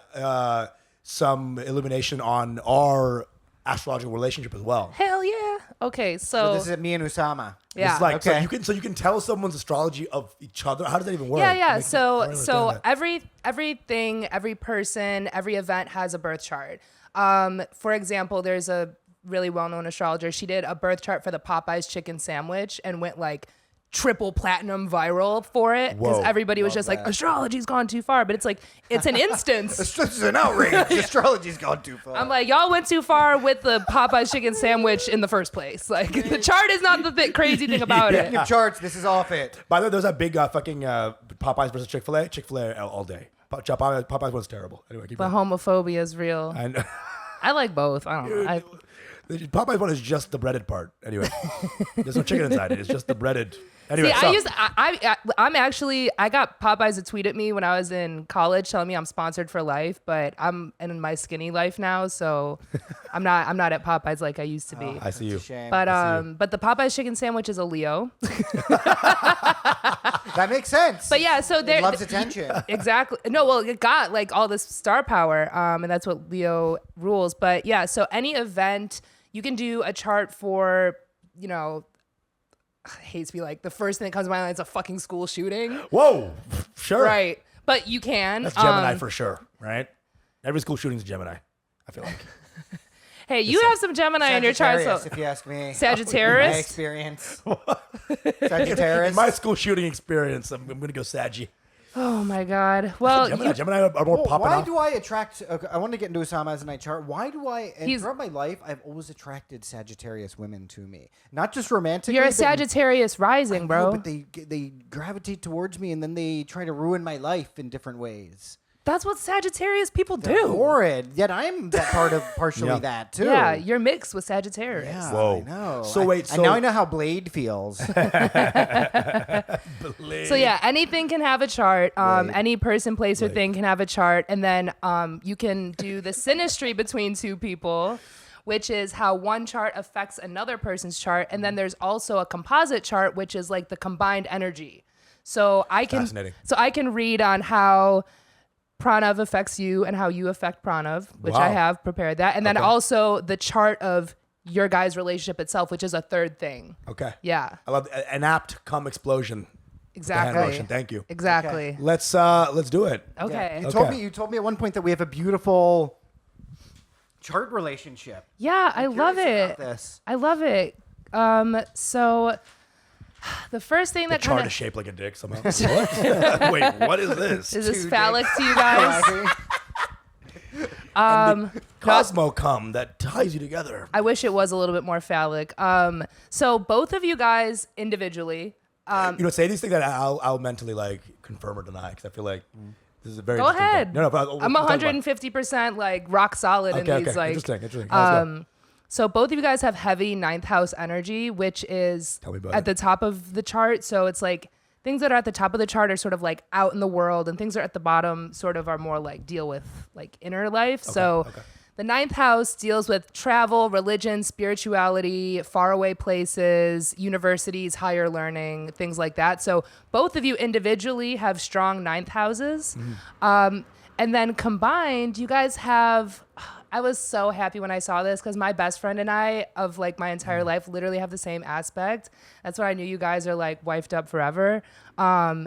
some illumination on our astrological relationship as well. Hell yeah. Okay, So so this is me and Usama. yeah. It's like Okay. so you can tell someone's astrology of each other. How does that even work? Yeah, yeah. Like, I So don't understand that. everything, every person, every event has a birth chart. For example, there's a really well-known astrologer. She did a birth chart for the Popeyes chicken sandwich and went like triple platinum viral for it because Whoa. everybody was just like, that. astrology's gone too far. But it's like, it's an instance. This is an outrage. Astrology's gone too far. I'm like, y'all went too far with the Popeyes chicken sandwich in the first place. Like, the chart is not the crazy thing about it. Your charts, this is off it. By the way, there's that big fucking Popeyes versus Chick-fil-A. Chick-fil-A all day. Popeyes one's terrible. Anyway, keep But going. homophobia is real. And I like both. I don't know. the Popeyes one is just the breaded part. Anyway, there's no chicken inside it. It's just the breaded. Anyway, See, so, I got Popeyes to tweet at me when I was in college telling me I'm sponsored for life, but I'm in my skinny life now, so I'm not at Popeyes like I used to be. I see you. Shame. But the Popeyes chicken sandwich is a Leo. That makes sense. But yeah, so there It loves attention. exactly. No, well, it got like all this star power, and that's what Leo rules. But yeah, so any event you can do a chart for, you know. I hate to be like the first thing that comes to my mind is a fucking school shooting. Whoa, sure. Right. But you can. That's Gemini for sure, right? Every school shooting's Gemini, I feel like. Hey, you have some Gemini in your chart. Sagittarius, So if you ask me. My Sagittarius? experience. Sagittarius. In my school shooting experience, I'm going to go Saggy. Oh my God. Well, Gemini are more popping Why off. do I attract? Okay, I want to get into Usama as a night chart. Why do I? And He's- throughout my life, I've always attracted Sagittarius women to me. Not just romantically. you're a but- Sagittarius rising, No, bro. but they gravitate towards me, and then they try to ruin my life in different ways. That's what Sagittarius people do. Horrid. Yet I'm that partially Yeah. that too. Yeah, you're mixed with Sagittarius. Yeah, Whoa. I know. So wait, and now so- I know how Blade feels. So yeah, anything can have a chart. Any person, place, or thing can have a chart, and then you can do the synastry between two people, which is how one chart affects another person's chart, and then there's also a composite chart, which is like the combined energy. So I can read on how Pranav affects you and how you affect Pranav, which I Wow. have prepared that, and then also the chart of your guys' relationship itself, which is a third thing. Okay. Yeah, I love an apt come explosion. exactly. Hand motion. Thank you. Exactly. Let's do it. Okay. You told me at one point that we have a beautiful chart relationship. Yeah, I love Curious it. about this. I love it. So the first thing The that chart kind is of shaped like a dick somehow. What? Wait, what is this? is this Too phallic to you guys? Cosmo cum that ties you together. I wish it was a little bit more phallic. So both of you guys individually. Say these things that I'll mentally like confirm or deny because I feel like this is a very Go interesting ahead. thing. No, but I'm we'll talk about it. 150% like rock solid in Okay, these like. interesting. Let's go. So both of you guys have heavy ninth house energy, which is Tell me about at it. the top of the chart. So it's like things that are at the top of the chart are sort of like out in the world, and things that are at the bottom sort of are more like deal with like inner life. So the ninth house deals with travel, religion, spirituality, faraway places, universities, higher learning, things like that. So both of you individually have strong ninth houses. And then combined, you guys have, I was so happy when I saw this because my best friend and I of like my entire life literally have the same aspect. That's why I knew you guys are like wifed up forever.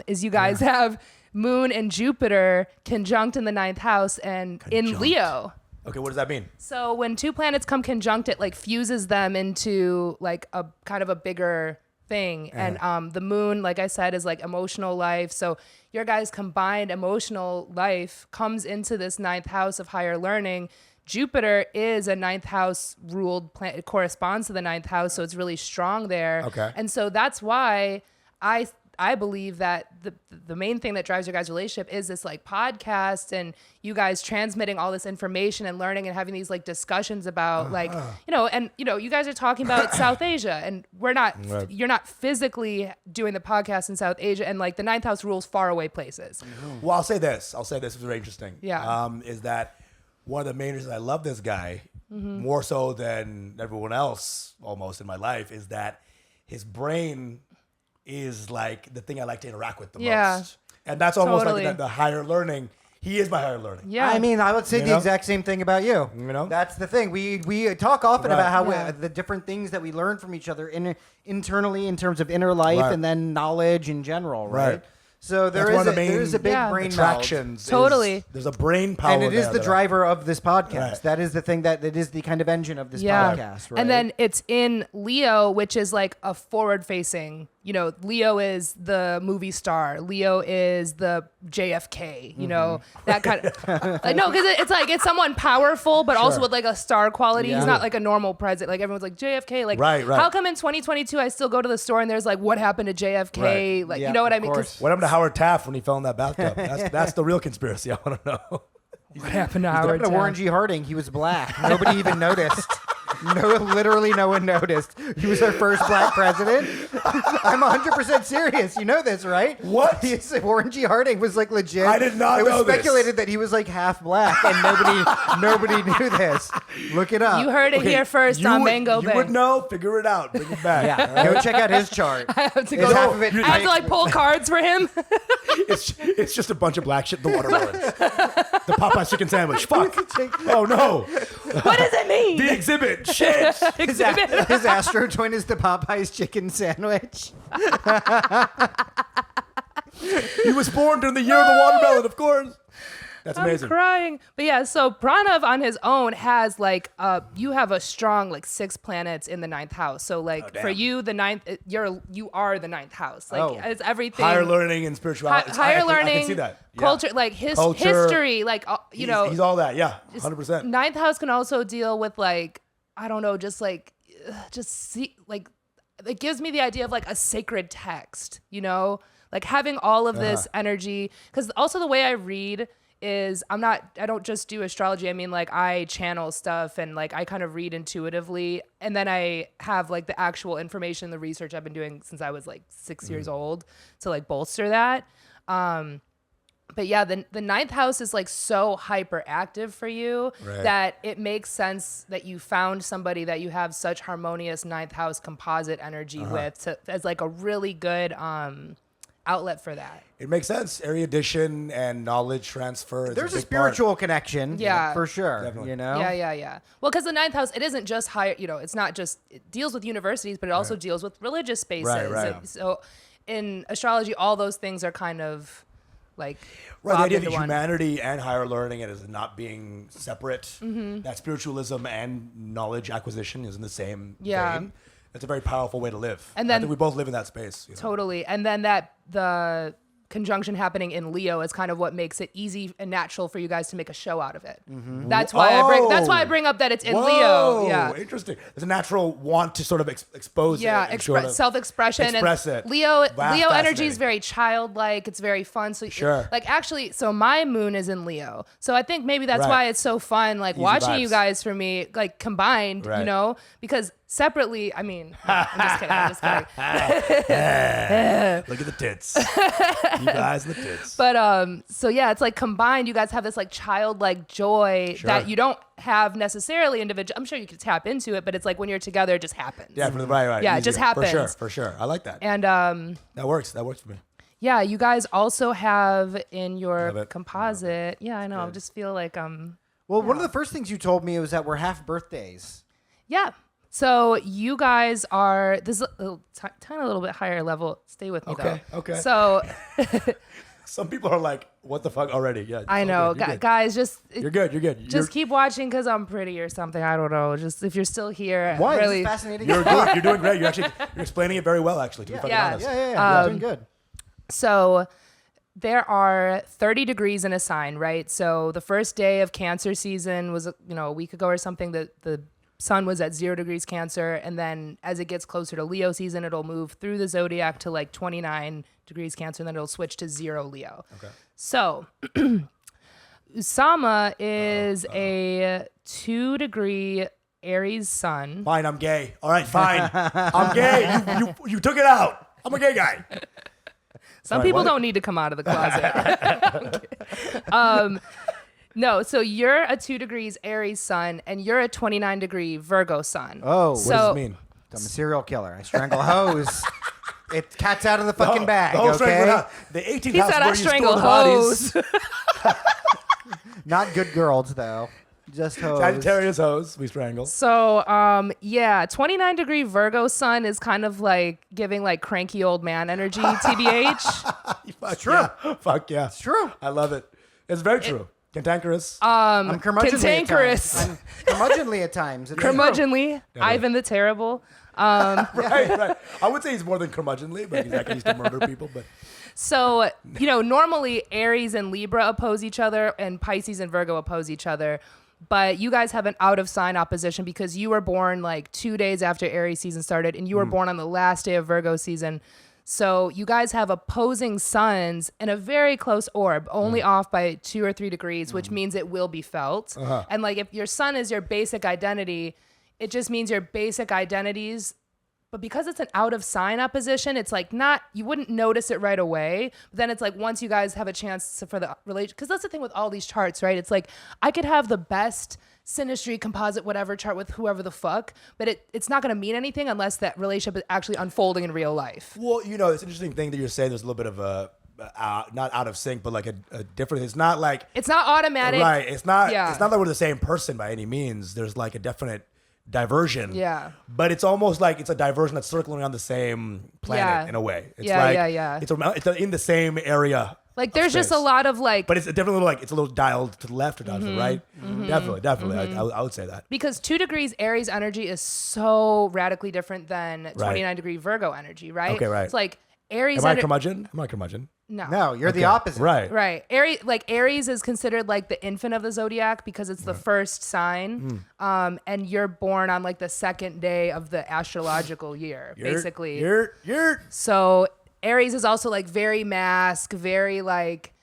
Is you guys have Moon and Jupiter conjunct in the ninth house and in Conjunct. Leo. Okay, what does that mean? So when two planets come conjunct, it like fuses them into like a kind of a bigger thing. And the moon, like I said, is like emotional life. So your guys' combined emotional life comes into this ninth house of higher learning. Jupiter is a ninth house ruled planet. It corresponds to the ninth house, so it's really strong there. Okay. And so that's why I I believe that the main thing that drives your guys' relationship is this like podcast and you guys transmitting all this information and learning and having these like discussions about like, you guys are talking about South Asia and you're not physically doing the podcast in South Asia and like the ninth house rules far away places. Well, I'll say this is very interesting. Yeah. Is that one of the main reasons I love this guy more so than everyone else almost in my life is that his brain is like the thing I like to interact with the most. And that's almost like the higher learning. He is my higher learning. Yeah. I mean, I would say the exact same thing about you. You know? That's the thing. We talk often about how the different things that we learn from each other internally in terms of inner life and then knowledge in general, right? So there is a big brain attractions. Totally. There's a brain power. And it is the there. driver of this podcast. Right. That is the thing that is the kind of engine of this podcast, right? And then it's in Leo, which is like a forward facing, Leo is the movie star. Leo is the JFK, that kind of like, no, because it's someone powerful, but also with like a star quality. Yeah. He's not like a normal president. Like everyone's like JFK. Like, right. How come in 2022 I still go to the store and there's like, what happened to JFK? Right. Like, you know what I mean? course. What happened to Howard Taft when he fell in that bathtub? That's the real conspiracy. I want to know. What happened to What Howard happened to Warren Taft? G. Harding? He was black. Nobody even noticed. Literally no one noticed. He was our first black president. I'm 100% serious. You know this, right? What? Warren G. Harding was like legit. I did not know know It was this. speculated that he was like half black, and nobody knew this. Look it up. You heard it here first on Mango You Bay. would know. Figure it out. Bring it back. Yeah, go check out his chart. I have to Is go. half of it I have to like pull cards for him. It's just a bunch of black shit. The watermelon. The Popeye chicken sandwich. Fuck. Oh no. What does it mean? The exhibit. Shit. His Astro Twin is the Popeye's chicken sandwich. He was born during the year of the watermelon, of course. That's amazing. I'm crying. But yeah, so Pranav on his own has like you have a strong like 6 planets in the 9th house. So like for you, the 9th, you are the 9th house. Like it's everything. Higher learning and spirituality. Higher learning. I can see that. Yeah. Culture, like Culture. history, like He's all that. Yeah, 100%. 9th house can also deal with like I don't know, just see like it gives me the idea of like a sacred text, like having all of this energy. Because also the way I read is I don't just do astrology. I mean, like I channel stuff and like I kind of read intuitively. And then I have like the actual information, the research I've been doing since I was like 6 years old to like bolster that. But yeah, the 9th house is like so hyperactive for you that it makes sense that you found somebody that you have such harmonious 9th house composite energy with as like a really good outlet for that. It makes sense. Erudition and knowledge transfer. There's a big spiritual connection, Yeah. for sure. Definitely. Yeah. Well, because the 9th house, it isn't just higher, it's not just, it deals with universities, but it also deals with religious spaces. Right. So in astrology, all those things are kind of like Right, the idea into that one. humanity and higher learning is not being separate. Mm-hmm. That spiritualism and knowledge acquisition is in the same Yeah. vein. That's a very powerful way to live. And I then- think we both live in that space. Totally. And then the conjunction happening in Leo is kind of what makes it easy and natural for you guys to make a show out of it. That's why I bring up that it's in Leo. Yeah. Interesting. There's a natural want to sort of expose it. and sort of self-expression. express and it. Leo energy fascinating. is very childlike. It's very fun. So Sure. so my moon is in Leo. So I think maybe that's Right. why it's so fun, like Easy watching vibes. you guys for me, like combined, Right. because separately, I mean, I'm just kidding. I'm just kidding. Look at the tits. You guys and the tits. But so yeah, it's like combined, you guys have this like childlike joy that you don't have necessarily individual. I'm sure you could tap into it, but it's like when you're together, it just happens. Yeah, right. Yeah, it just Easier. happens. For sure. I like that. And That works for me. yeah, you guys also have in Love your it. composite. Yeah, I know. I just feel like Well, one of the first things you told me was that we're half birthdays. yeah. So you guys are this is a tiny little bit higher level. Stay with me though. Okay. So Some people are like, "What the fuck?" Already. Yeah. I it's know, all good. You're good. guys. Just You're good. You're good. just keep watching because I'm pretty or something. I don't know. Just if you're still here, Why? This really. is fascinating. You're doing great. You're explaining it very well, actually. To be fucking Yeah. honest. Yeah. You're doing good. So there are 30 degrees in a sign, right? So the first day of Cancer season was, a week ago or something. The sun was at 0 degrees Cancer, and then as it gets closer to Leo season, it'll move through the zodiac to like 29 degrees Cancer, and then it'll switch to 0 Leo. Okay. So Usama is a 2-degree Aries sun. Fine, I'm gay. All right, fine. I'm gay. You took it out. I'm a gay guy. Some people don't need to come out of the closet. No, so you're a 2 degrees Aries sun, and you're a 29-degree Virgo sun. Oh, What does it mean? I'm a serial killer. I strangle hoes. It cat's out of the fucking bag, The whole strangling okay? house. The 18th He house said where I you strangle store the bodies. hoes. Not good girls, though. Just hoes. Sagittarius hose, we strangle. So, 29-degree Virgo sun is kind of like giving like cranky old man energy, TBH. Fuck true. Yeah. Fuck yeah. It's true. I love it. It's very true. Cantankerous. I'm curmudgeonly Cantankerous. at times. I'm curmudgeonly at times. It's true. Curmudgeonly, Ivan the Terrible. right. I would say he's more than curmudgeonly, but he's actually used to murder people. But So, normally Aries and Libra oppose each other and Pisces and Virgo oppose each other. But you guys have an out of sign opposition because you were born like 2 days after Aries season started and you were born on the last day of Virgo season. So you guys have opposing suns in a very close orb, only off by 2 or 3 degrees, which means it will be felt. And like if your sun is your basic identity, it just means your basic identities. But because it's an out of sign opposition, it's like you wouldn't notice it right away. But then it's like once you guys have a chance for the relation, because that's the thing with all these charts, right? It's like I could have the best synastry, composite, whatever chart with whoever the fuck, but it's not going to mean anything unless that relationship is actually unfolding in real life. well, it's an interesting thing that you're saying. There's a little bit of a not out of sync, but like a difference. It's not like It's not automatic. right. It's not. Yeah. It's not that we're the same person by any means. There's like a definite diversion. Yeah. But it's almost like it's a diversion that's circling around the same planet Yeah. in a way. It's Yeah, like, yeah. It's in the same area. Like there's just a space. lot of like, But it's a different little it's a little dialed to the left or dialed to the right. Definitely. I would say that. because 2 degrees Aries energy is so radically different than 29-degree Virgo energy, right? Okay, right. It's like Aries Am I a energy. curmudgeon? I'm not a curmudgeon. No, you're the opposite. Right. Right. Aries is considered like the infant of the zodiac because it's the first sign. And you're born on like the second day of the astrological year, basically. You're So Aries is also like very mask, very like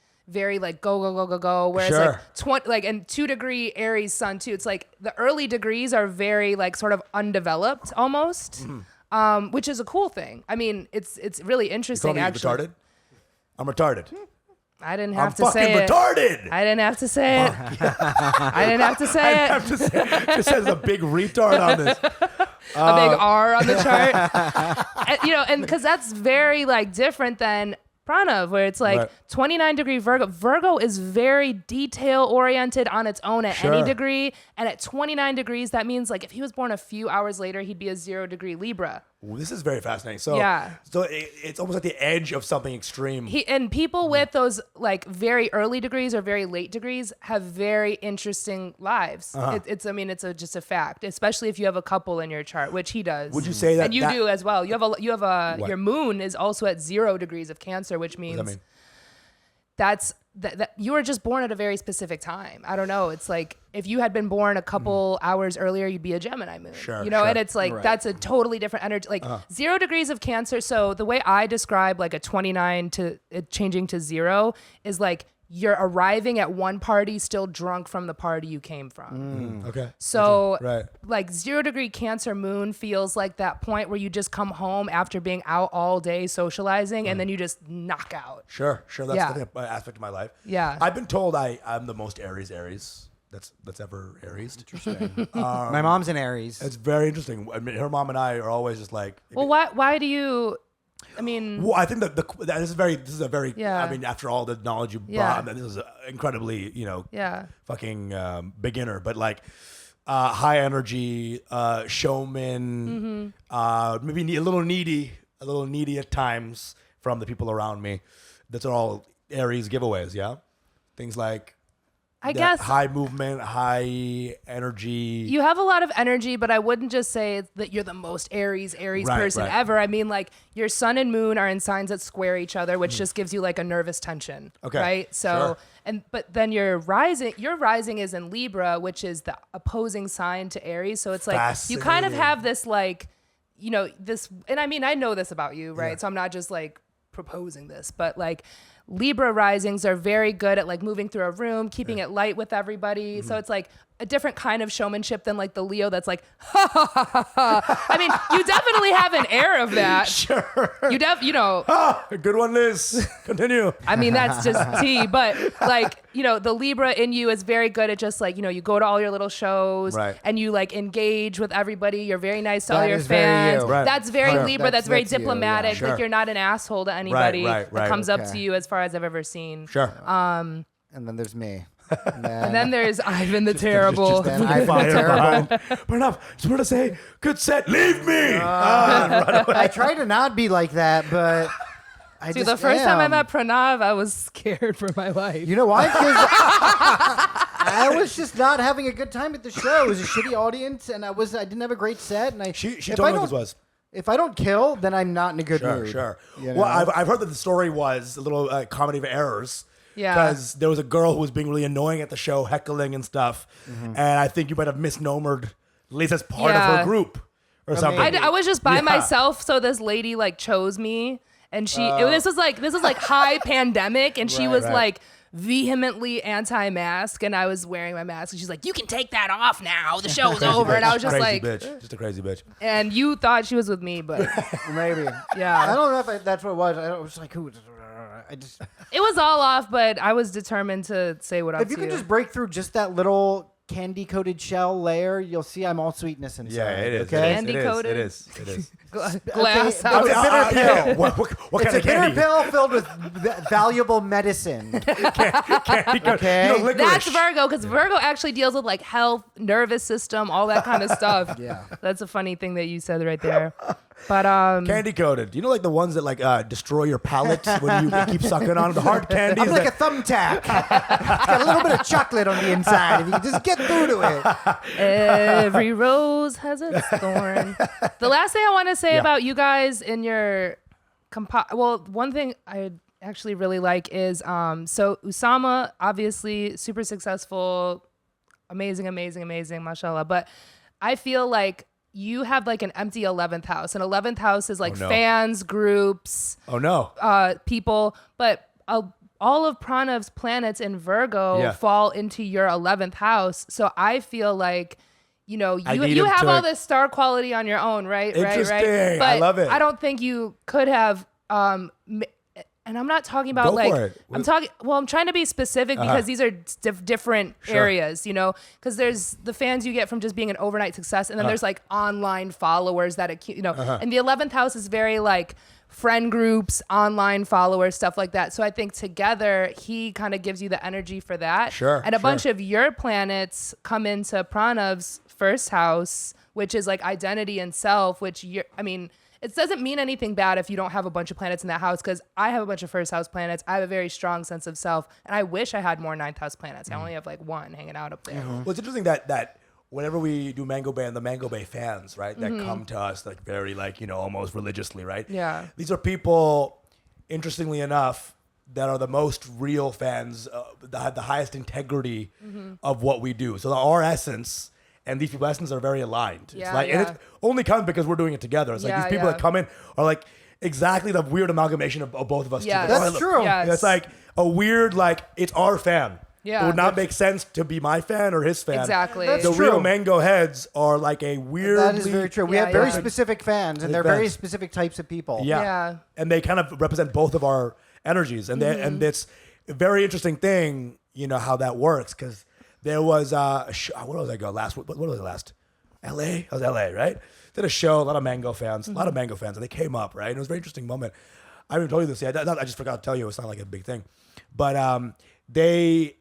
go. Whereas Sure. and 2-degree Aries sun too. It's like the early degrees are very like sort of undeveloped almost, which is a cool thing. I mean, it's really you interesting. call me Actually, retarded? I'm retarded. I didn't I'm have to say fucking it. retarded. I didn't have to say it. I didn't have to say it. have to say, just says a big retard on this. A big R on the chart. And because that's very like different than Pranav, where it's like Right. 29-degree Virgo. Virgo is very detail oriented on its own at any Sure. degree. And at 29 degrees, that means like if he was born a few hours later, he'd be a 0-degree Libra. Ooh, this is very fascinating. So, Yeah. so it's almost at the edge of something extreme. And people with those like very early degrees or very late degrees have very interesting lives. It's just a fact, especially if you have a couple in your chart, which he does. Would you say that? And you do as well. You have What? your moon is also at 0 degrees of Cancer, which means What does that mean? that's that you were just born at a very specific time. I don't know. It's like if you had been born a couple hours earlier, you'd be a Gemini moon. Sure, You know, sure. and it's like that's a totally different energy. Like 0 degrees of Cancer. So the way I describe like a 29 to it changing to 0 is like you're arriving at one party still drunk from the party you came from. Okay. So Right. like 0-degree Cancer moon feels like that point where you just come home after being out all day socializing and then you just knock out. Sure. That's Yeah. the aspect of my life. Yeah. I've been told I'm the most Aries that's ever Aries. Interesting. My mom's an Aries. It's very interesting. I mean, her mom and I are always just like. Well, why do you? I mean, Well, I think that this is a very. Yeah. I mean, after all the knowledge you Yeah. brought, this is incredibly, yeah, fucking beginner, but like high energy, showman, maybe a little needy at times from the people around me. That's all Aries giveaways, yeah. Things like I that guess high movement, high energy. you have a lot of energy, but I wouldn't just say that you're the most Aries Right, person right. ever. I mean, like your sun and moon are in signs that square each other, which just gives you like a nervous tension. Okay, Right. So, sure. but then your rising is in Libra, which is the opposing sign to Aries. So it's like you kind of Fascinating. have this like, this, and I mean, I know this about you, right? Yeah. So I'm not just like proposing this, but like Libra risings are very good at like moving through a room, keeping it light with everybody. So it's like a different kind of showmanship than like the Leo that's like, ha ha ha ha ha. I mean, you definitely have an air of that. Sure. You Good one, Liz. Continue. I mean, that's just tea, but like, the Libra in you is very good at just like, you go to all your little shows Right. and you like engage with everybody. You're very nice to all That your is very fans. you. Right. That's very Sure. Libra. That's very That's you, yeah. diplomatic. Sure. Like you're not an asshole to anybody right, that comes up Okay. to you as far as I've ever seen. Sure. And then there's me. And then there's Ivan the Terrible. Then Ivan the Fire Terrible. behind. Pranav, just want to say, good set. Leave me. I try to not be like that, but I Dude, just the first time I am. met Pranav, I was scared for my life. You know why? Because I was just not having a good time at the show. It was a shitty audience, and I didn't have a great set. And She if told I me what don't- this was. If I don't kill, then I'm not in a good Sure, mood. sure. You Well, know? I've heard that the story was a little comedy of errors. Yeah. Because there was a girl who was being really annoying at the show, heckling and stuff. Mm-hmm. And I think you might have misnomered Liz as part of Yeah. her group or something. I was just by Yeah. myself, so this lady like chose me, and this was like high pandemic, and she was right. like vehemently anti-mask, and I was wearing my mask, and she's like, "You can take that off now. The show's over." And I was just crazy like, bitch. Just a crazy bitch. and you thought she was with me, but Maybe. Yeah. I don't know if that's what it was. I was like, who? I just. it was all off. But I was determined to say what up If you to can you. just break through just that little candy-coated shell layer, you'll see I'm all sweetness inside. Yeah, it is. Okay. Candy-coated? It is. It is. Glass Okay, house. it's a bitter pill. What It's kind a of bitter candy? pill filled with valuable medicine. Okay. Licorice. That's Virgo, because Virgo actually deals with like health, nervous system, all that kind of stuff. Yeah. That's a funny thing that you said right there. But Candy coated. You know, like the ones that like destroy your palate when you keep sucking on the hard candy. I'm Is like that- a thumbtack. It's got a little bit of chocolate on the inside. If you can just get through to it. every rose has its thorn. The last thing I want to say Yeah. about you guys in your one thing I actually really like is so Usama, obviously super successful, amazing, mashallah. But I feel like you have like an empty 11th house. And 11th house is like Oh, no. fans, groups, Oh no. people, but all of Pranav's planets in Virgo Yeah. fall into your 11th house. So I feel like, you need you him have to- all this star quality on your own, right? Interesting. Right. I But love it. I don't think you could have. And I'm not talking about Go like for it. I'm talking. Well, I'm trying to be specific because these are different Sure. areas, because there's the fans you get from just being an overnight success, and then there's like online followers that and the 11th house is very like friend groups, online followers, stuff like that. So I think together he kind of gives you the energy for that. Sure, And a sure. bunch of your planets come into Pranav's first house, which is like identity and self, which it doesn't mean anything bad if you don't have a bunch of planets in that house, because I have a bunch of first house planets. I have a very strong sense of self, and I wish I had more ninth house planets. I only have like one hanging out up there. Well, it's interesting that whenever we do Mango Bay and the Mango Bay fans, right, that come to us like very like, almost religiously, right? Yeah. These are people, interestingly enough, that are the most real fans, that have the highest integrity of what we do. So our essence and these people's essence are very aligned. Yeah, It's like, and it only comes because we're doing it together. It's like Yeah, these people yeah. that come in are like exactly the weird amalgamation of both of us. Yes. together. That's true. Yes. It's like a weird, like, it's our fan. Yeah. It would not make sense to be my fan or his fan. Exactly. That's The true. real mango heads are like a weird. That is very true. We Yeah, have very yeah. specific fans, and they're Fans. very specific types of people. Yeah. Yeah. And they kind of represent both of our energies. And and it's a very interesting thing, how that works. Because there was where was I go last? What was it last? LA? I was LA, right? Did a show, a lot of mango fans, and they came up, right? And it was a very interesting moment. I haven't told you this yet. I just forgot to tell you. It's not like a big thing. But they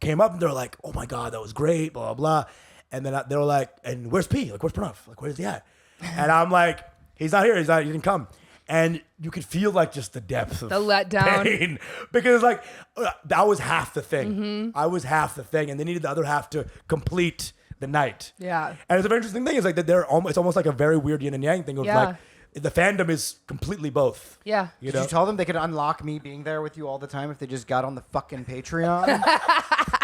came up and they were like, oh my God, that was great, blah, blah, blah. And then they were like, and where's P? Like, where's Pranav? Like, where's he at? And I'm like, he's not here. He didn't come. And you could feel like just the depth of The letdown. pain. Because like that was half the thing. Mm-hmm. I was half the thing, and they needed the other half to complete the night. Yeah. And it's a very interesting thing. Is like that it's almost like a very weird yin and yang thing of Yeah. like the fandom is completely both. Yeah. You Did know? you tell them they could unlock me being there with you all the time if they just got on the fucking Patreon?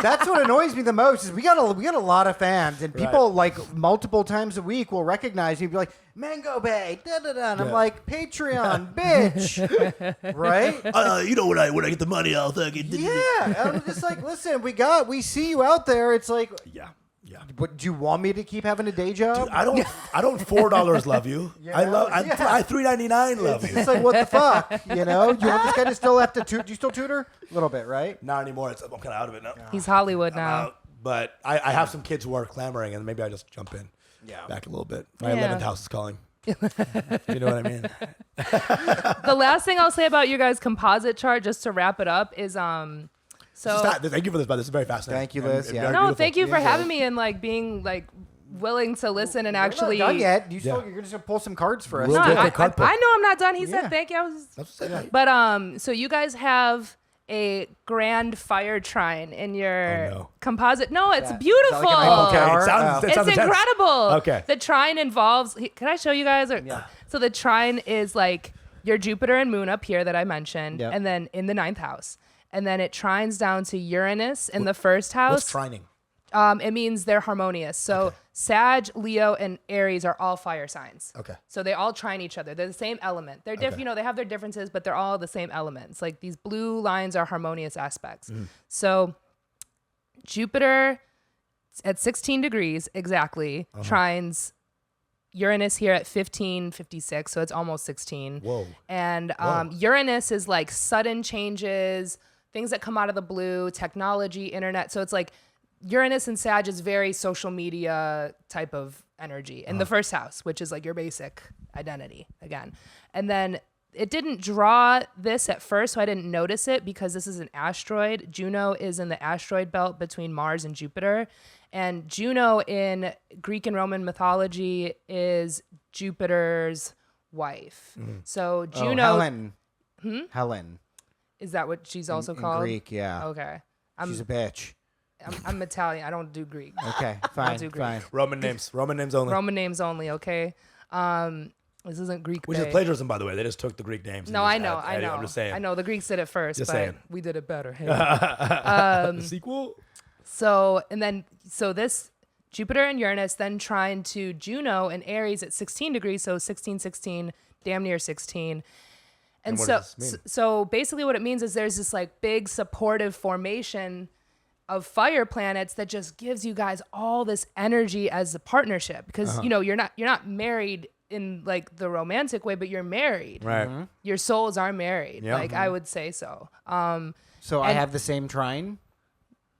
That's what annoys me the most. Is we got a lot of fans, and people like multiple times a week will recognize you. Be like, Mango Bay, da da da, and I'm like, Patreon, bitch, right? You know, when I get the money, I'll fucking. Yeah, I'm just like, listen, we see you out there. It's like, Yeah. Yeah. but do you want me to keep having a day job? I don't $4 love you. I $3.99 love you. It's like, what the fuck? You know, you want this guy to still have to tutor? Do you still tutor? A little bit, right? Not anymore. I'm kind of out of it now. He's Hollywood now. But I have some kids who are clamoring, and maybe I just jump in back a little bit. My Yeah. 11th house is calling. You know what I mean? The last thing I'll say about your guys' composite chart, just to wrap it up, is Thank you for this, but this is very fascinating. Thank you, Liz. And Yeah. very no, beautiful. thank you for Yeah. having me and like being like willing to listen and actually. We're not done yet. You're Yeah. just gonna pull some cards for us. We'll No, do a I, card I pull. know I'm not done. He Yeah. said thank you. I was, That's what I said. but so you guys have a grand fire trine in your Oh, no. composite. No, it's Is beautiful. that like an Eiffel Okay, Tower? it sounds It's intense. incredible. Okay. The trine involves. Can I show you guys? Yeah. So the trine is like your Jupiter and Moon up here that I mentioned, Yep. and then in the 9th house, and then it trines down to Uranus in the 1st house. What's trining? It means they're harmonious. So Sag, Leo, and Aries are all fire signs. Okay. So they all trine each other. They're the same element. They're different. Okay. You know, they have their differences, but they're all the same elements. Like these blue lines are harmonious aspects. So Jupiter at 16 degrees exactly trines Uranus here at 1556, so it's almost 16. Whoa. And Uranus is like sudden changes, things that come out of the blue, technology, internet. So it's like Uranus and Sag is very social media type of energy in the 1st house, which is like your basic identity again. And then it didn't draw this at first, so I didn't notice it because this is an asteroid. Juno is in the asteroid belt between Mars and Jupiter. And Juno in Greek and Roman mythology is Jupiter's wife. So Juno, Helen. Helen. is that what she's also In called? Greek, yeah. Okay. She's a bitch. I'm Italian. I don't do Greek. Okay, fine, do Greek. fine. Roman names only. Roman names only, okay? This isn't Greek. Which is Bay. plagiarism, by the way. They just took the Greek names. and No, just I know, added- I know. I'm just saying. I know the Greeks did it first, Just but saying. we did it better. Hey. The sequel? So this Jupiter and Uranus then trine to Juno and Aries at 16 degrees, so 16, 16, damn near 16. And what so, does this mean? so basically what it means is there's this like big supportive formation of fire planets that just gives you guys all this energy as a partnership because you know you're not married in like the romantic way, but you're married. Right. Your souls are married. Yeah. Like I would say so. So I And- have the same trine.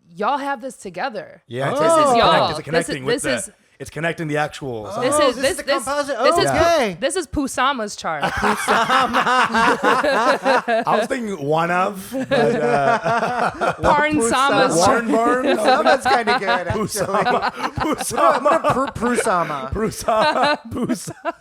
Y'all have this together. Yeah. This it's is y'all. It's connecting This with is- it's connecting the actual. This Oh, is this is the composite. This is Okay. this is Pusama's chart. I was thinking one of. But, Parnsama's chart. Warren Barn. Oh, that's kind of good, actually. Pusama. Prusama. Pusama.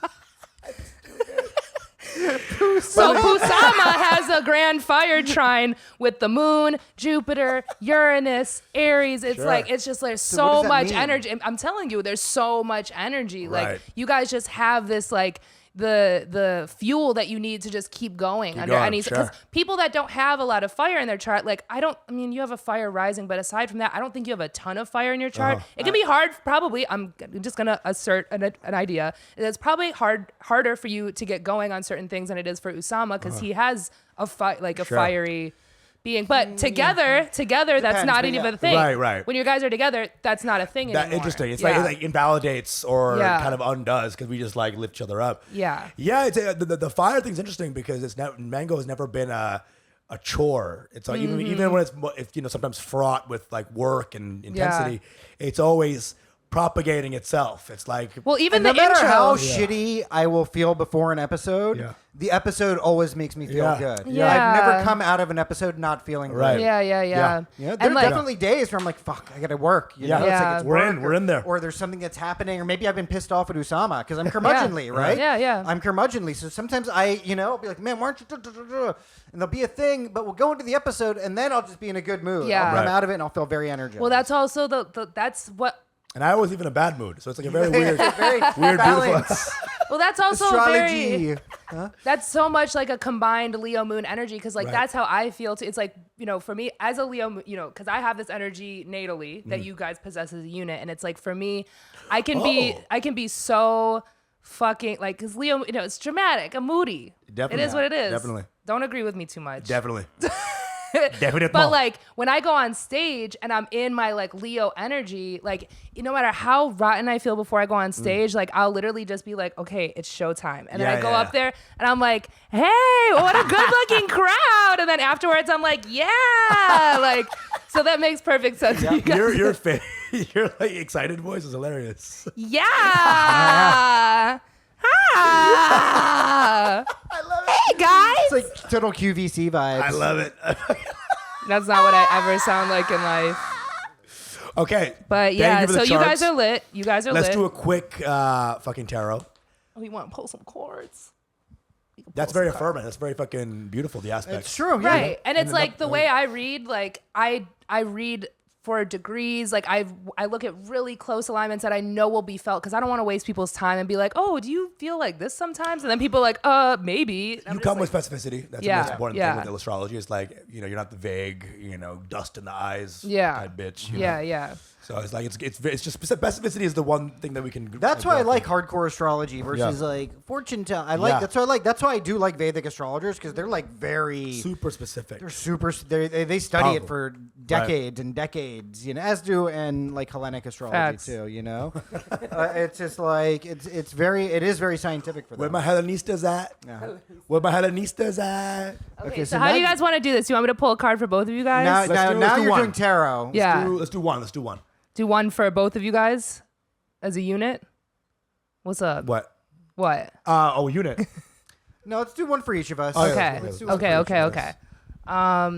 So Pusama has a grand fire trine with the moon, Jupiter, Uranus, Aries. It's Sure. like it's just like what so does that much mean? energy. I'm telling you, there's so much energy. Like Right. you guys just have this like the fuel that you need to just keep going under going, any because sure. people that don't have a lot of fire in their chart, like I mean you have a fire rising, but aside from that, I don't think you have a ton of fire in your chart. It can be hard, probably. I'm just gonna assert an idea. It's probably harder for you to get going on certain things than it is for Usama because he has a fiery being. But together, that's Depends, not but even yeah. a thing. Right. When you guys are together, that's not a thing That anymore. interesting. It's Yeah. like it invalidates or Yeah. kind of undoes because we just like lift each other up. Yeah. Yeah. It's the fire thing's interesting because mango has never been a chore. It's like even when it's sometimes fraught with like work and intensity, it's always propagating itself. It's like, Well, even And the no matter intro. how shitty I will feel before an episode, Yeah. the episode always makes me feel Yeah. good. Yeah. I've never come out of an episode not feeling Right. great. Yeah. Yeah. You know, there are like- definitely days where I'm like, fuck, I gotta work. You know? It's Yeah. like it's We're work in- we're in there. Or there's something that's happening, or maybe I've been pissed off at Usama because I'm curmudgeonly, right? Yeah. I'm curmudgeonly. So sometimes I'll be like, man, why aren't you? And there'll be a thing, but we'll go into the episode, and then I'll just be in a good mood. Yeah. I'll come Right. out of it, and I'll feel very energized. Well, that's also that's what. and I was even in a bad mood. So it's like a very weird, very weird, beautiful. balance. Well, that's also a very. Astrology. That's so much like a combined Leo moon energy because like Right. that's how I feel too. It's like, for me as a Leo, because I have this energy natally that you guys possess as a unit, and it's like for me, I can be so fucking like because Leo, it's dramatic, I'm moody. Definitely. It is what it is. Definitely. Don't agree with me too much. Definitely. Definitely. But like when I go on stage and I'm in my like Leo energy, like no matter how rotten I feel before I go on stage, like I'll literally just be like, okay, it's showtime. And then Yeah, I go yeah, up there and I'm like, hey, what a good looking crowd. And then afterwards I'm like, yeah, like so that makes perfect sense. You guys. your like excited voice is hilarious. Yeah. Ah. I love it. Hey guys. It's like total QVC vibes. I love it. That's not what I ever sound like in life. Okay. But thank yeah, you for so the you guys charts. are lit. You guys are Let's lit. do a quick fucking tarot. We want to pull some chords. That's very affirming. That's very fucking beautiful. The aspects. It's true, yeah. Right. And it's then like that- the way I read, like I read for degrees. Like I look at really close alignments that I know will be felt because I don't want to waste people's time and be like, oh, do you feel like this sometimes? And then people are like, maybe. And I'm You just come like, with specificity. That's Yeah, the most important yeah. thing with astrology. It's like, you're not the vague, dust in the eyes type bitch. you Yeah, know? yeah. So it's like, it's just specificity is the one thing that we can. That's why I go like for. hardcore astrology versus Yeah. like fortune telling. Yeah. That's why I do like Vedic astrologers because they're like very super specific. they're super they study Powerful. it for decades and decades, as do and like Hellenic astrology Facts. too, it's just like it is very scientific for Where them. my Hellenistas at? Yeah. Where my Hellenistas at? Okay, so so how do now- you guys want to do this? Do you want me to pull a card for both of you guys? Now let's do you're one. doing tarot. yeah. Let's do one. Let's do one. Do one for both of you guys as a unit? What's up? What? What? Unit. No, let's do one for each of us. Oh, yeah, Okay. Let's do one Okay, for each okay, of okay. us.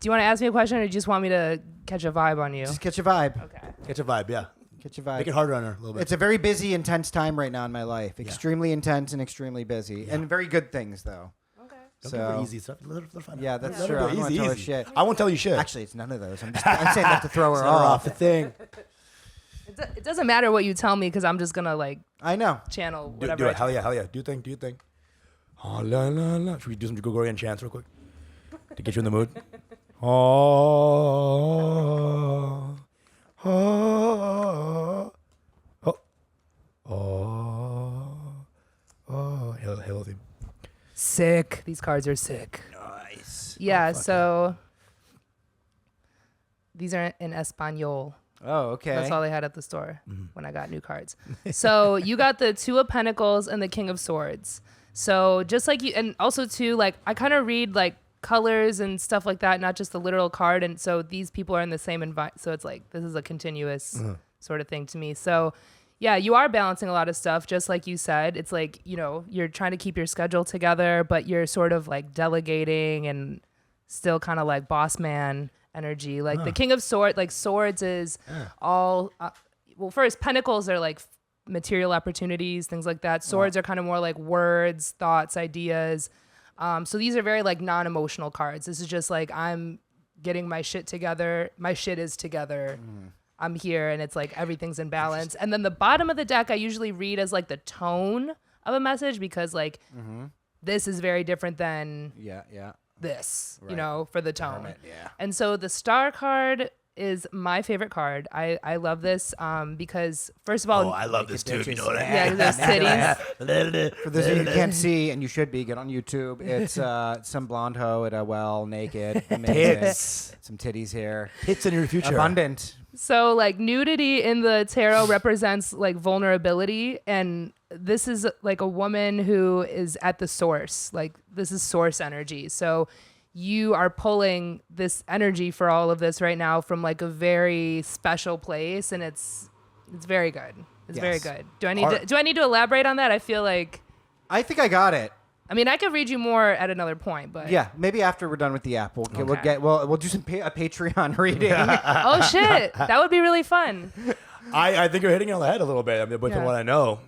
Do you want to ask me a question or do you just want me to catch a vibe on you? Just catch a vibe. Okay. Catch a vibe, yeah. Catch a vibe. Make it harder on her a little bit. It's a very busy, intense time right now in my life. Extremely intense and extremely busy, and very good things though. Okay. Don't give her So easy stuff. Let her find out. yeah, that's Let her true. go I don't want to tell her easy. shit. I won't tell you shit. Actually, it's none of those. I'm saying that to throw her Set her off off. the thing. It doesn't matter what you tell me because I'm just going to like I know. channel Do whatever. it. Hell yeah, hell yeah. Do you think? Oh, la, la, la. Should we do some Gregorian chants real quick to get you in the mood? Oh, oh, oh, oh. Hail theme. Sick. These cards are sick. Nice. Yeah, so these are in Espanol. Oh, okay. That's all they had at the store when I got new cards. So you got the Two of Pentacles and the King of Swords. So just like you, and also too, like I kind of read like colors and stuff like that, not just the literal card. And so these people are in the same environment. So it's like, this is a continuous sort of thing to me. So yeah, you are balancing a lot of stuff, just like you said. It's like, you're trying to keep your schedule together, but you're sort of like delegating and still kind of like boss man energy. Like the King of Swords, like swords is all, well, first pentacles are like material opportunities, things like that. Swords are kind of more like words, thoughts, ideas. So these are very like non-emotional cards. This is just like, I'm getting my shit together. My shit is together. I'm here and it's like everything's in balance. And then the bottom of the deck I usually read as like the tone of a message because like this is very different than Yeah. this, Right. for the tone. Yeah. And so the star card is my favorite card. I love this because first of all, Oh, I love this too. You know what I mean? yeah, there's titties. For those of you who can't see, and you should be, get on YouTube. It's some blonde hoe at a well, naked, amazing. Tits. Some titties here, Hits in your future. abundant. So like nudity in the tarot represents like vulnerability, and this is like a woman who is at the source. Like this is source energy. So you are pulling this energy for all of this right now from like a very special place, and it's It's very good. It's very Yes. good. Do I need to elaborate on that? I feel like, I think I got it. I mean, I could read you more at another point, but Yeah, maybe after we're done with the app, we'll do some a Patreon reading. Oh shit, that would be really fun. I think you're hitting it on the head a little bit. I mean, with Yeah. what I know.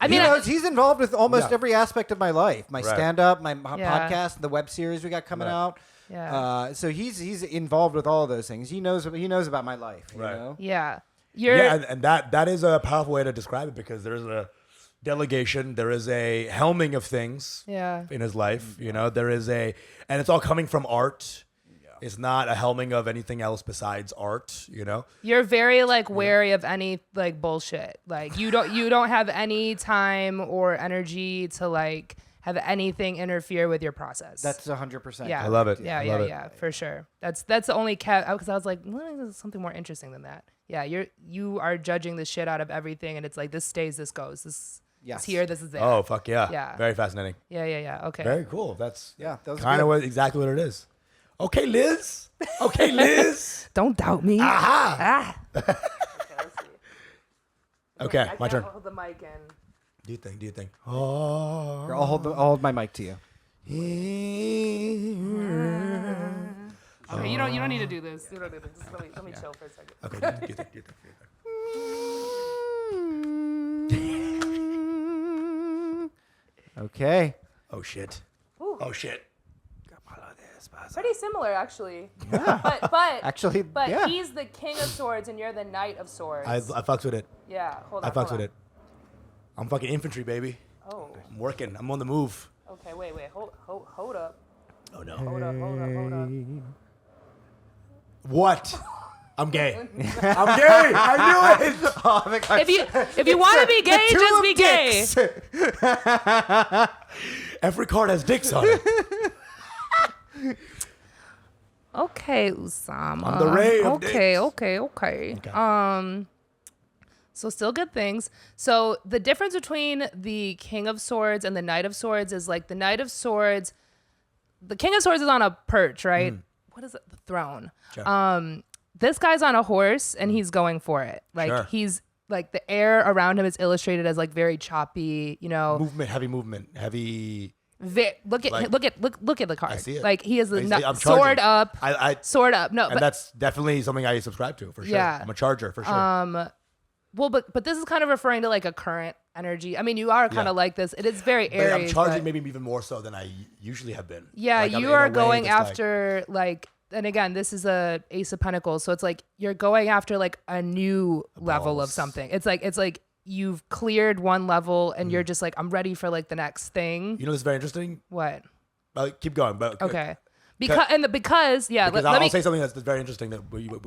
I mean, He's involved with almost Yeah. every aspect of my life. My Right. stand-up, my Yeah. podcast, the web series we got coming Right. out. Yeah. So he's involved with all of those things. He knows about my life. You Right. know? yeah, you're. Yeah, and that is a powerful way to describe it because there's a delegation, there is a helming of things Yeah. in his life. You know, there is and it's all coming from art. It's not a helming of anything else besides art. You know. You're very like wary of any like bullshit. Like you don't have any time or energy to like have anything interfere with your process. That's 100%. Yeah. I love it. Yeah, I yeah, love it. yeah, for sure. That's the only because I was like, there's something more interesting than that. Yeah, you are judging the shit out of everything, and it's like this stays, this goes, this Yes. is here, this is there. Oh fuck yeah! Yeah. Very fascinating. Yeah. Okay. Very cool. That's Yeah, that was kind good. of exactly what it is. Okay, Liz. Okay, Liz. Don't doubt me. Aha. Okay, let's see. Okay, I my can't turn. hold the mic in. Do you think? Oh. Here, I'll hold my mic to you. Okay, you don't need to do this. You don't do this. Just let me chill for a second. Okay, do you think? Okay. Oh shit. Ooh. Oh shit. Pretty similar, actually. Yeah. But Actually, but yeah. he's the king of swords and you're the knight of swords. I fucks with it. Yeah. Hold on. I fucks hold with on. it. I'm fucking infantry, baby. Oh. I'm working. I'm on the move. Okay. Wait. Hold up. Oh no. Hold up. What? I'm gay. I'm gay. I knew it. Oh, my God. If you want to be gay, just be gay. Every card has dicks on it. Okay, Usama. I'm the ray of Okay. So still good things. So the difference between the King of Swords and the Knight of Swords is like the Knight of Swords, the King of Swords is on a perch, right? What is it? The throne. Sure. This guy's on a horse and he's going for it. Like Sure. he's like the air around him is illustrated as like very choppy, you know. Movement, heavy. Look at Like- look at the card. I see it. Like he has the I see- I'm sword charging. up, I sword up. No, and but that's definitely something I subscribe to for sure. Yeah. I'm a charger for sure. well, but this is kind of referring to like a current energy. I mean, you are kind Yeah. of like this. It is very But airy. I'm charging but- maybe even more so than I usually have been. Yeah, Like, I'm you in a are way going just like- after like, and again, this is a Ace of Pentacles, so it's like you're going after like a new level of balls. something. It's like you've cleared one level and you're just like, I'm ready for like the next thing. You know, this is very interesting. What? Keep going, but Okay. Because Because let I'll me say something that's very interesting. That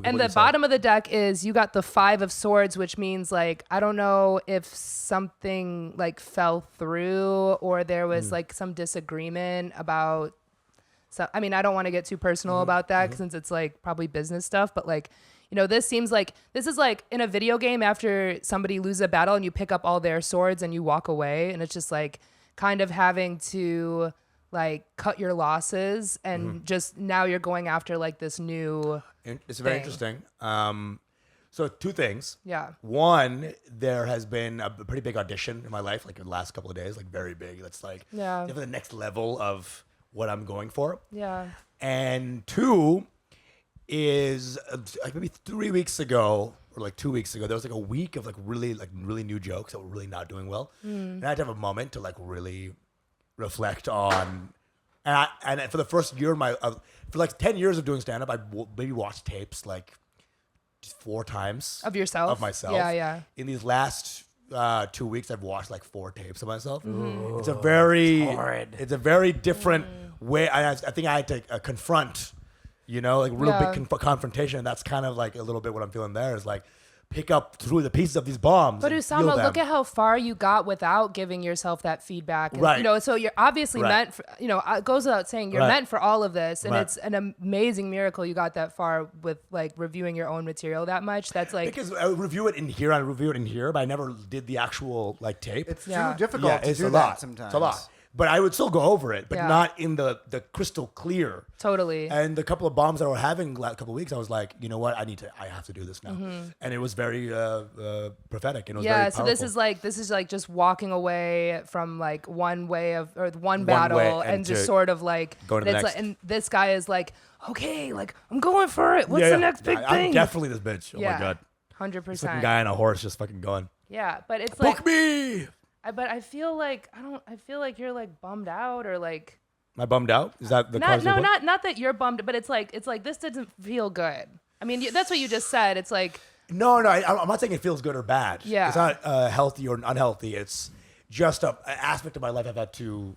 and the bottom of the deck is you got the 5 of swords, which means like I don't know if something like fell through or there was like some disagreement about. So I mean, I don't want to get too personal about that since it's like probably business stuff, but like this seems like this is like in a video game after somebody loses a battle and you pick up all their swords and you walk away, and it's just like kind of having to like cut your losses and just now you're going after like this new. It's very thing. interesting. So 2 things. Yeah. One, there has been a pretty big audition in my life, like in the last couple of days, like very big. That's like Yeah. definitely the next level of what I'm going for. Yeah. And 2 is like maybe 3 weeks ago or like 2 weeks ago, there was like a week of like really new jokes that were really not doing well. And I had to have a moment to like really reflect on. And for the first year of for like 10 years of doing stand-up, I maybe watched tapes like 4 times. Of yourself? Of myself. Yeah. In these last 2 weeks, I've watched like 4 tapes of myself. It's a very different way. I think I had to confront, like a real Yeah. big confrontation. And that's kind of like a little bit what I'm feeling there is like pick up through the pieces of these bombs. But and feel Usama, them. look at how far you got without giving yourself that feedback. And, Right. So you're obviously Right. meant for, it goes without saying you're Right. meant for all of this. And Right. it's an amazing miracle you got that far with like reviewing your own material that much. That's like, Because I review it in here, but I never did the actual like tape. It's Yeah. too difficult to it's do a that lot. sometimes. It's a lot. but I would still go over it, but Yeah. not in the crystal clear. Totally. And the couple of bombs that I were having last couple of weeks, I was like, you know what, I have to do this now. And it was very prophetic, and it was very so powerful. this is like just walking away from like one One battle way and and just to sort of like go to the it's next. like, and this guy is like, okay, like I'm going for it. What's the next big thing? I'm definitely this bitch. Oh my god, 100%. fucking guy on a horse just fucking going. Yeah, but it's like, Book me. but I feel like I feel like you're like bummed out or like. Am I bummed out? Is that the cards? Not that you're bummed, but it's like this doesn't feel good. I mean, that's what you just said. It's like No, I'm not saying it feels good or bad. Yeah. It's not healthy or unhealthy. It's just an aspect of my life I've had to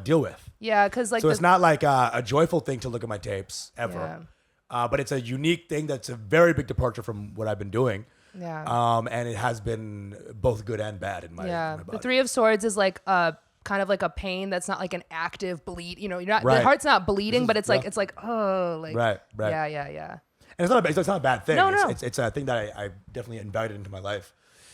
deal with. yeah, because like So it's not like a joyful thing to look at my tapes ever. Yeah. But it's a unique thing that's a very big departure from what I've been doing. Yeah. And it has been both good and bad in my, Yeah, in my body. the Three of Swords is like a kind of like a pain that's not like an active bleed. You know, you're not the Right. heart's not bleeding, but it's like yeah. oh, like Right. Yeah. And it's not a bad thing. No, it's, no. It's a thing that I definitely invited into my life.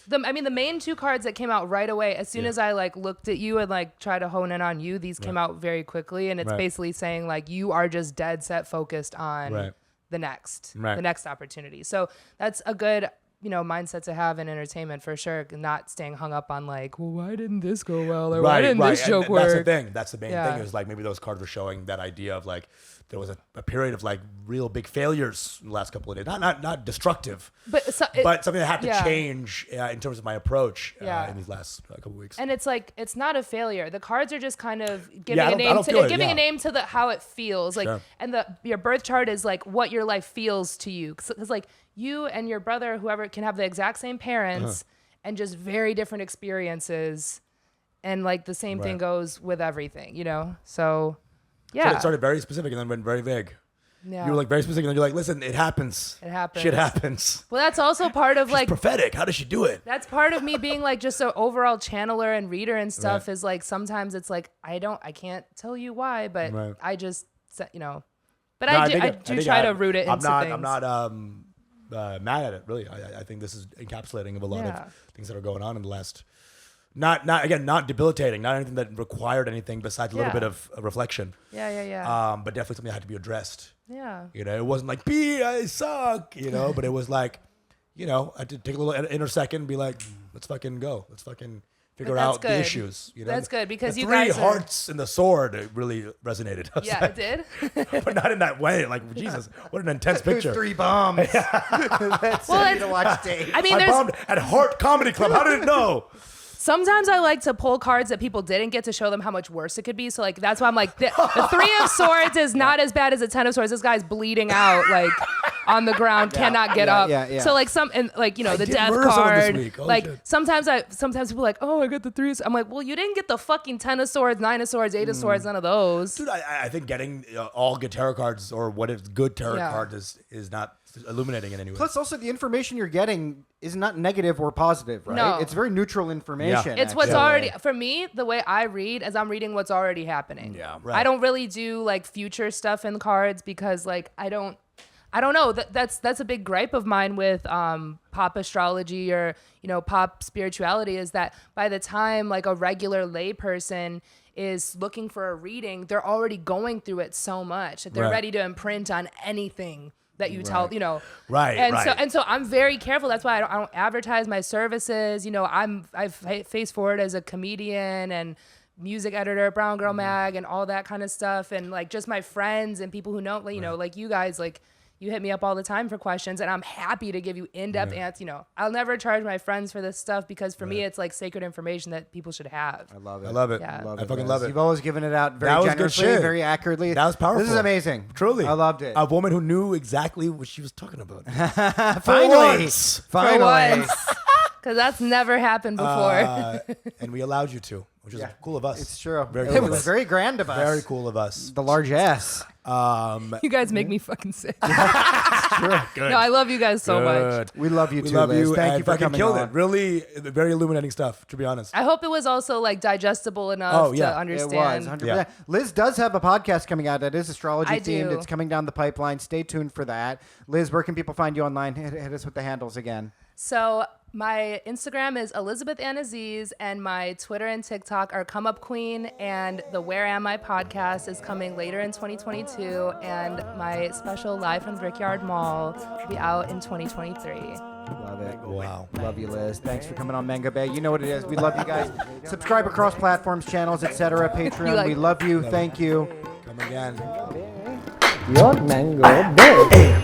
The main two cards that came out right away, as soon as I like looked at you and like tried to hone in on you, these came out very quickly, and it's Right. basically saying like you are just dead set focused on Right. the next Right. opportunity. So that's a good mindset to have in entertainment for sure. Not staying hung up on like, well, why didn't this go well, or why didn't this And joke work? That's the thing. That's the main Yeah. thing is like maybe those cards were showing that idea of like there was a period of like real big failures in the last couple of days. Not destructive, But something that had to change in terms of my approach Yeah. in these last couple of weeks. And it's like it's not a failure. The cards are just kind of giving Yeah, I a don't name feel it, giving yeah. a name to the how it feels. Like Sure. and your birth chart is like what your life feels to you. Because like you and your brother, whoever, can have the exact same parents and just very different experiences. And like the same thing Right. goes with everything, So yeah. So it started very specific and then went very vague. Yeah. You were like very specific and then you're like, listen, it happens. It happens. Shit happens. Well, that's also part of like Prophetic. How does she do it? that's part of me being like just an overall channeler and reader and stuff Right. is like sometimes it's like I can't tell you why, but Right. I just but No, I think do try to I'm- root it into things. I'm not mad at it really. I think this is encapsulating of a lot Yeah. of things that are going on in the last. Not debilitating, not anything that required anything besides a little Yeah. bit of reflection. Yeah. But definitely something that had to be addressed. Yeah. It wasn't like I suck, but it was like, I had to take a little inner second and be like, let's fucking go. Let's fucking figure But that's out the good. issues. That's good because the you three guys are- hearts and the sword, it really resonated. I was Yeah, like- it did. but not in that way. Like, Jesus, what an intense There's picture. 3 bombs. That's Well, well, it's- to watch Dave. I mean, I there's bombed at Heart Comedy Club. How did it know? sometimes I like to pull cards that people didn't get to show them how much worse it could be. So like that's why I'm like the Three of Swords is not as bad as the Ten of Swords. This guy's bleeding out like on the ground, cannot get up. yeah. So like the did death murder someone this card. week. Holy Like shit. sometimes people are like, oh, I got the Three. I'm like, well, you didn't get the fucking Ten of Swords, Nine of Swords, Eight of Swords, none of those. Dude, I think getting all good tarot cards or what is good tarot Yeah. cards is not illuminating in any way. Plus, also the information you're getting is not negative or positive, right? No. It's very neutral information. It's what's actually. already for me. The way I read is I'm reading what's already happening. Yeah, right. I don't really do like future stuff in cards because like I don't know. That's a big gripe of mine with pop astrology or pop spirituality is that by the time like a regular lay person is looking for a reading, they're already going through it so much that they're Right. ready to imprint on anything that you tell, Right, And right. so I'm very careful. That's why I don't advertise my services. I've face forward as a comedian and music editor at Brown Girl Mag and all that kind of stuff. And like just my friends and people who know, like you guys, like you hit me up all the time for questions and I'm happy to give you in-depth answers. I'll never charge my friends for this stuff because for me, it's like sacred information that people should have. I love it. I love it. Yeah. Love I it, fucking Liz. love it. You've always given it out very That was good generously, shit. very accurately. That was powerful. This is amazing. Truly. I loved it. A woman who knew exactly what she was talking about. Finally. once. Finally. Because that's never happened before. And we allowed you to, which is cool of us. It's true. Very It cool of was us. very grand of us. Very cool of us. The large S. You guys make me fucking sick. Good. No, I love you guys so much. Good. We love you We too, love Liz. you. Thank and you for fucking coming killed on. it. Really, very illuminating stuff, to be honest. I hope it was also like digestible enough yeah. to understand. It was 100%. Yeah. Liz does have a podcast coming out that is astrology I themed. do. It's coming down the pipeline. Stay tuned for that. Liz, where can people find you online? Hit us with the handles again. So my Instagram is Elizabeth Aziz, and my Twitter and TikTok are Come Up Queen, and the Where Am I podcast is coming later in 2022, and my special Live from Brickyard Mall will be out in 2023. Love it. Wow. Love you, Liz. Thanks for coming on Mango Bay. You know what it is. We love you guys. Subscribe across platforms, channels, etc. Patreon. We love you. Thank you. Come again. Your Mango Bay.